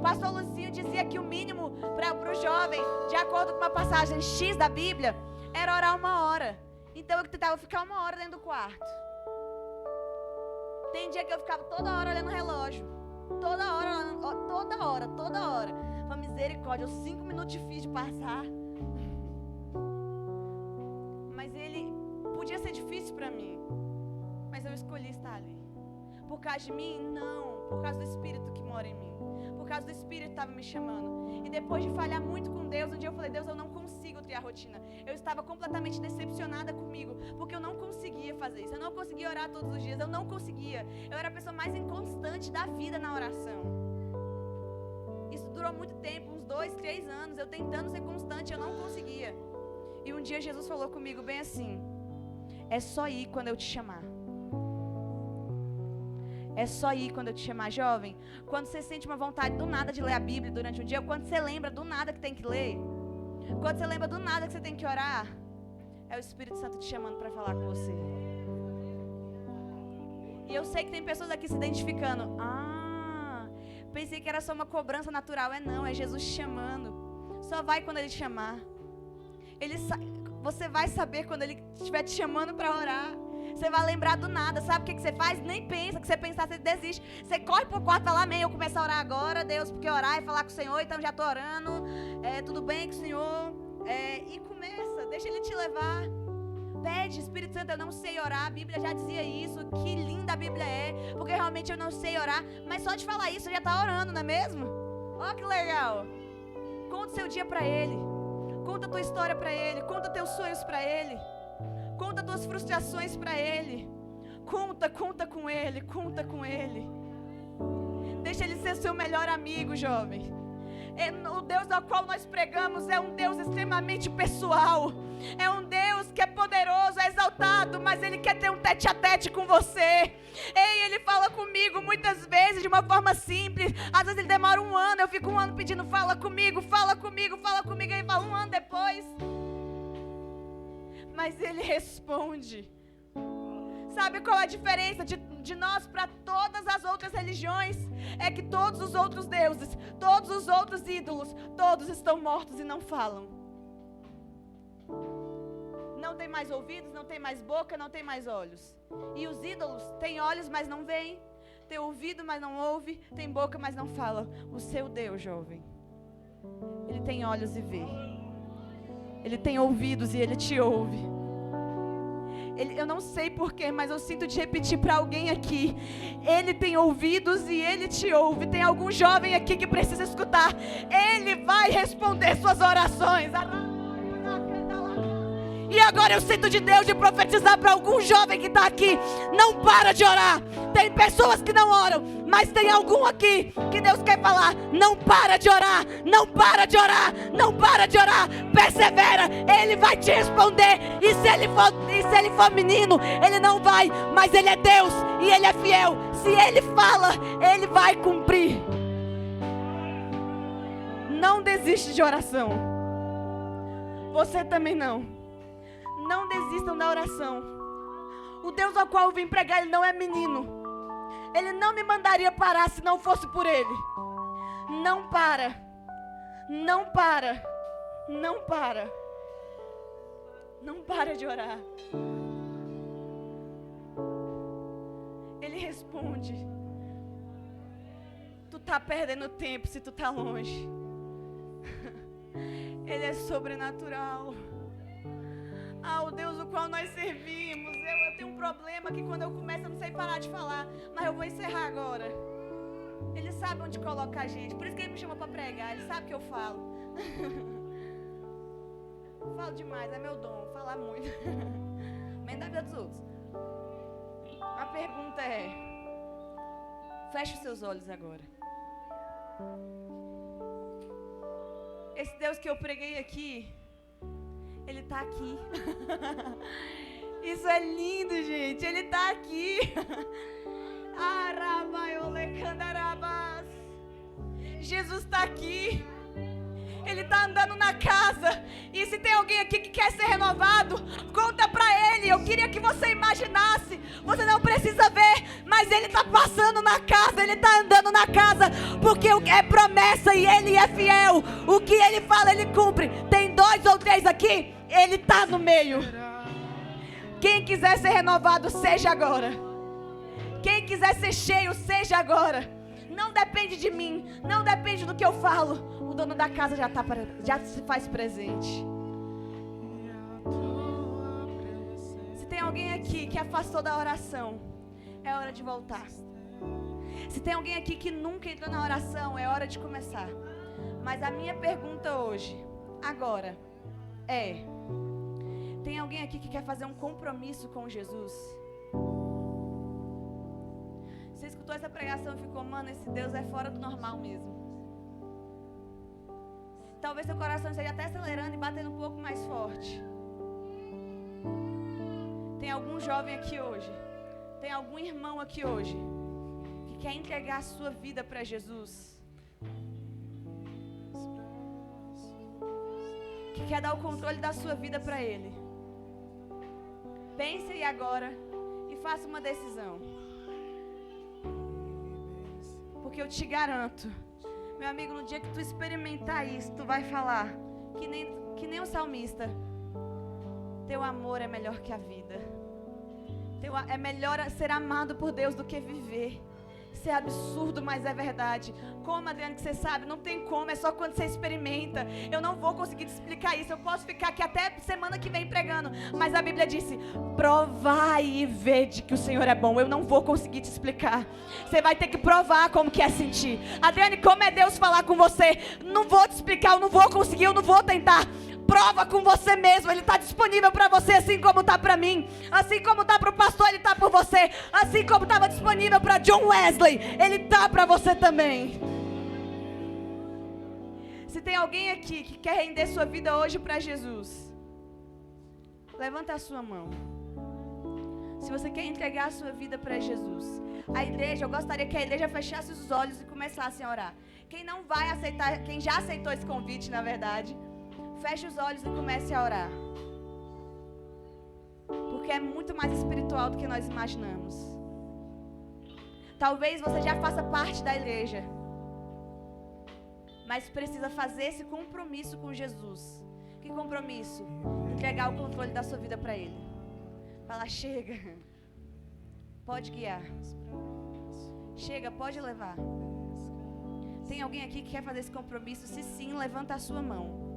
Pastor Lucinho dizia que o mínimo para o jovem, de acordo com uma passagem X da Bíblia, era orar 1 hora. Então eu tentava ficar 1 hora dentro do quarto. Tem dia que eu ficava toda hora olhando o relógio. Toda hora. Uma misericórdia, os 5 minutos difíceis de passar. Mas ele podia ser difícil para mim. Mas eu escolhi estar ali. Por causa de mim? Não. Por causa do Espírito que mora em mim. Por causa do Espírito que estava me chamando. E depois de falhar muito com Deus, um dia eu falei: Deus, eu não consigo criar rotina. Eu estava completamente decepcionada comigo, porque eu não conseguia fazer isso. Eu não conseguia orar todos os dias, eu não conseguia. Eu era a pessoa mais inconstante da vida na oração. Isso durou muito tempo, uns 2, 3 anos, eu tentando ser constante, eu não conseguia. E um dia Jesus falou comigo bem assim: É só ir quando eu te chamar. É só ir quando eu te chamar, jovem. Quando você sente uma vontade do nada de ler a Bíblia durante um dia, quando você lembra do nada que tem que ler, quando você lembra do nada que você tem que orar, é o Espírito Santo te chamando para falar com você. E eu sei que tem pessoas aqui se identificando. Pensei que era só uma cobrança natural. Não, é Jesus te chamando. Só vai quando Ele te chamar. Você vai saber quando Ele estiver te chamando para orar. Você vai lembrar do nada. Sabe o que você faz? Nem pensa. Que você pensar, você desiste. Você corre pro quarto e fala, amém, eu começo a orar agora, Deus, porque orar é falar com o Senhor, então já estou orando. Tudo bem com o Senhor. E começa, deixa Ele te levar. Pede, Espírito Santo, eu não sei orar. A Bíblia já dizia isso. Que linda a Bíblia é. Porque realmente eu não sei orar. Mas só de falar isso, você já está orando, não é mesmo? Olha que legal. Conta o seu dia para Ele. Conta a tua história para Ele. Conta teus sonhos para Ele. Conta tuas frustrações para Ele. Conta com Ele. Conta com Ele. Deixa Ele ser seu melhor amigo, jovem. O Deus ao qual nós pregamos é um Deus extremamente pessoal. É um Deus que é poderoso, é exaltado, mas Ele quer ter um tete-a-tete com você. Ele fala comigo muitas vezes de uma forma simples. Às vezes Ele demora um ano, eu fico um ano pedindo, fala comigo, fala comigo, fala comigo. Ele fala um ano depois. Mas Ele responde. Sabe qual é a diferença de nós para todas as outras religiões? É que todos os outros deuses, todos os outros ídolos, todos estão mortos e não falam. Não tem mais ouvidos, não tem mais boca, não tem mais olhos. E os ídolos têm olhos, mas não veem. Tem ouvido, mas não ouve. Tem boca, mas não fala. O seu Deus, jovem, Ele tem olhos e vê. Ele tem ouvidos e Ele te ouve. Eu não sei porquê, mas eu sinto de repetir para alguém aqui. Ele tem ouvidos e Ele te ouve. Tem algum jovem aqui que precisa escutar. Ele vai responder suas orações. E agora eu sinto de Deus de profetizar para algum jovem que está aqui. Não para de orar. Tem pessoas que não oram, mas tem algum aqui que Deus quer falar. Não para de orar. Não para de orar. Não para de orar. Persevera. Ele vai te responder. E se ele for menino, Ele não vai. Mas Ele é Deus e Ele é fiel. Se Ele fala, Ele vai cumprir. Não desiste de oração. Você também não. Não desistam da oração. O Deus ao qual eu vim pregar, Ele não é menino. Ele não me mandaria parar se não fosse por Ele. Não para. Não para. Não para. Não para de orar. Ele responde. Tu tá perdendo tempo se tu tá longe. Ele é sobrenatural. O Deus o qual nós servimos. Eu tenho um problema que quando eu começo eu não sei parar de falar. Mas eu vou encerrar agora. Ele sabe onde coloca a gente. Por isso que Ele me chama para pregar. Ele sabe que eu falo. Falo demais, é meu dom. Falar muito. Mas da vida dos outros. A pergunta é: feche os seus olhos agora. Esse Deus que eu preguei aqui, Ele está aqui. Isso é lindo, gente. Ele está aqui. Jesus está aqui. Ele está andando na casa. E se tem alguém aqui que quer ser renovado, conta para Ele. Eu queria que você imaginasse. Você não precisa ver, mas Ele está passando na casa. Ele está andando na casa. Porque é promessa e Ele é fiel. O que Ele fala, Ele cumpre. Tem 2 ou 3 aqui, Ele está no meio. Quem quiser ser renovado, seja agora. Quem quiser ser cheio, seja agora. Não depende de mim, não depende do que eu falo. O dono da casa já se faz presente. Se tem alguém aqui que afastou da oração, é hora de voltar. Se tem alguém aqui que nunca entrou na oração, é hora de começar. Mas a minha pergunta hoje, agora, é: tem alguém aqui que quer fazer um compromisso com Jesus? Você escutou essa pregação e ficou, mano, esse Deus é fora do normal mesmo. Talvez seu coração esteja até acelerando e batendo um pouco mais forte. Tem algum jovem aqui hoje, tem algum irmão aqui hoje que quer entregar a sua vida para Jesus, que quer dar o controle da sua vida para Ele. Pense aí agora e faça uma decisão. Porque eu te garanto, meu amigo, no dia que tu experimentar isso, tu vai falar que nem o salmista: teu amor é melhor que a vida. É melhor ser amado por Deus do que viver. Isso é absurdo, mas é verdade. Como, Adriano, que você sabe? Não tem como, é só quando você experimenta. Eu não vou conseguir te explicar isso. Eu posso ficar aqui até semana que vem pregando, mas a Bíblia disse: provai e vede que o Senhor é bom. Eu não vou conseguir te explicar. Você vai ter que provar como que é sentir. Adriane, como é Deus falar com você? Não vou te explicar, eu não vou conseguir, eu não vou tentar. Prova com você mesmo. Ele está disponível para você, assim como está para mim, assim como está para o pastor, ele está por você, assim como estava disponível para John Wesley, ele está para você também. Se tem alguém aqui que quer render sua vida hoje para Jesus, levanta a sua mão. Se você quer entregar a sua vida para Jesus, a igreja, eu gostaria que a igreja fechasse os olhos e começasse a orar. Quem não vai aceitar, quem já aceitou esse convite, na verdade, feche os olhos e comece a orar. Porque é muito mais espiritual do que nós imaginamos. Talvez você já faça parte da igreja, mas precisa fazer esse compromisso com Jesus. Que compromisso? Entregar o controle da sua vida para Ele. Falar: chega, pode guiar. Chega, pode levar. Tem alguém aqui que quer fazer esse compromisso? Se sim, levanta a sua mão.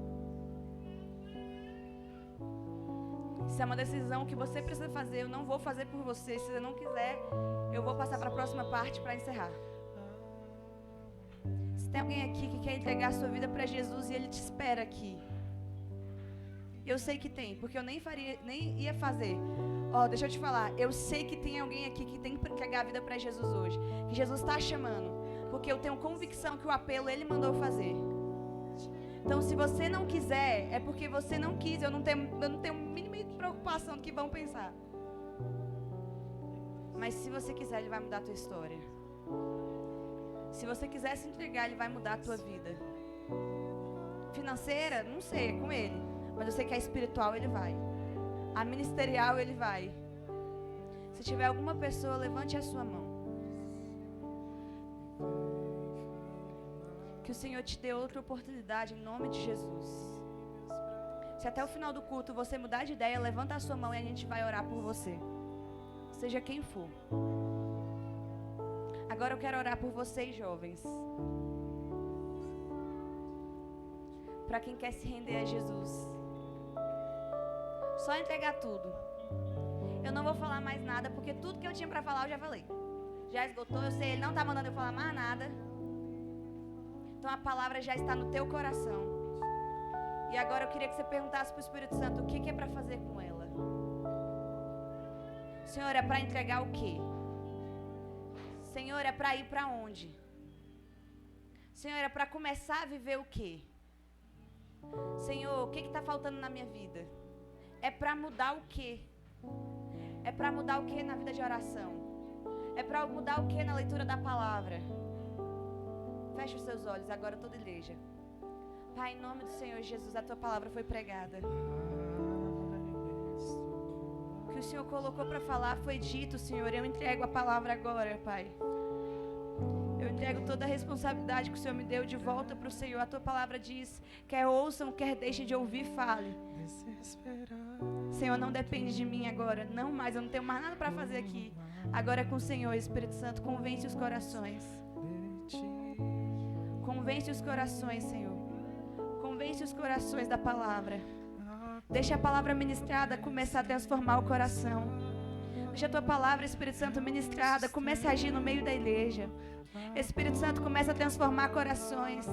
Se é uma decisão que você precisa fazer, eu não vou fazer por você. Se você não quiser, eu vou passar para a próxima parte para encerrar. Se tem alguém aqui que quer entregar a sua vida para Jesus e Ele te espera aqui, eu sei que tem, porque eu nem ia fazer. Deixa eu te falar, eu sei que tem alguém aqui que tem que entregar a vida para Jesus hoje, que Jesus está chamando, porque eu tenho convicção que o apelo Ele mandou fazer. Então, se você não quiser, é porque você não quis. Eu não tenho mínima preocupação do que vão pensar. Mas se você quiser, Ele vai mudar a tua história. Se você quiser se entregar, Ele vai mudar a tua vida. Financeira, não sei, é com Ele. Mas eu sei que a espiritual, Ele vai. A ministerial, Ele vai. Se tiver alguma pessoa, levante a sua mão. Que o Senhor te dê outra oportunidade em nome de Jesus. Se até o final do culto você mudar de ideia, levanta a sua mão e a gente vai orar por você. Seja quem for. Agora eu quero orar por vocês, jovens. Para quem quer se render a Jesus. Só entregar tudo. Eu não vou falar mais nada, porque tudo que eu tinha para falar eu já falei. Já esgotou, eu sei, Ele não está mandando eu falar mais nada. Então a palavra já está no teu coração. E agora eu queria que você perguntasse para o Espírito Santo o que é para fazer com ela. Senhor, é para entregar o quê? Senhor, é para ir para onde? Senhor, é para começar a viver o quê? Senhor, o que está faltando na minha vida? É para mudar o quê? É para mudar o quê na vida de oração? É para mudar o quê na leitura da palavra? Feche os seus olhos agora, toda a igreja. Pai, em nome do Senhor Jesus, a Tua palavra foi pregada. O que o Senhor colocou para falar foi dito, Senhor. Eu entrego a palavra agora, Pai. Eu entrego toda a responsabilidade que o Senhor me deu de volta para o Senhor. A Tua palavra diz, quer ouçam, quer deixem de ouvir, fale. Senhor, não depende de mim agora. Não mais, eu não tenho mais nada para fazer aqui. Agora é com o Senhor, Espírito Santo. Convence os corações. Convence os corações, Senhor. Convence os corações da palavra. Deixa a palavra ministrada começar a transformar o coração. Deixa a Tua palavra, Espírito Santo, ministrada comece a agir no meio da igreja. Espírito Santo, começa a transformar corações.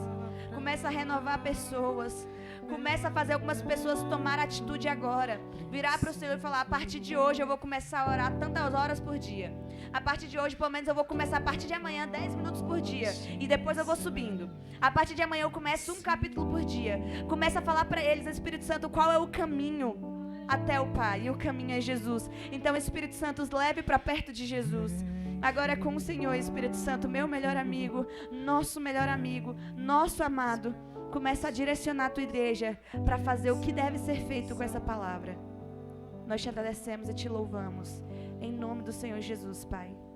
Começa a renovar pessoas. Começa a fazer algumas pessoas tomar atitude agora. Virar para o Senhor e falar, a partir de hoje eu vou começar a orar tantas horas por dia. A partir de hoje, pelo menos eu vou começar a partir de amanhã 10 minutos por dia. E depois eu vou subindo. A partir de amanhã eu começo um capítulo por dia. Começa a falar para eles, Espírito Santo, qual é o caminho. até o Pai. E o caminho é Jesus. Então, Espírito Santo, os leve para perto de Jesus. Agora é com o Senhor, Espírito Santo, meu melhor amigo, nosso amado. Começa a direcionar a tua igreja para fazer o que deve ser feito com essa palavra. Nós te agradecemos e te louvamos. Em nome do Senhor Jesus, Pai.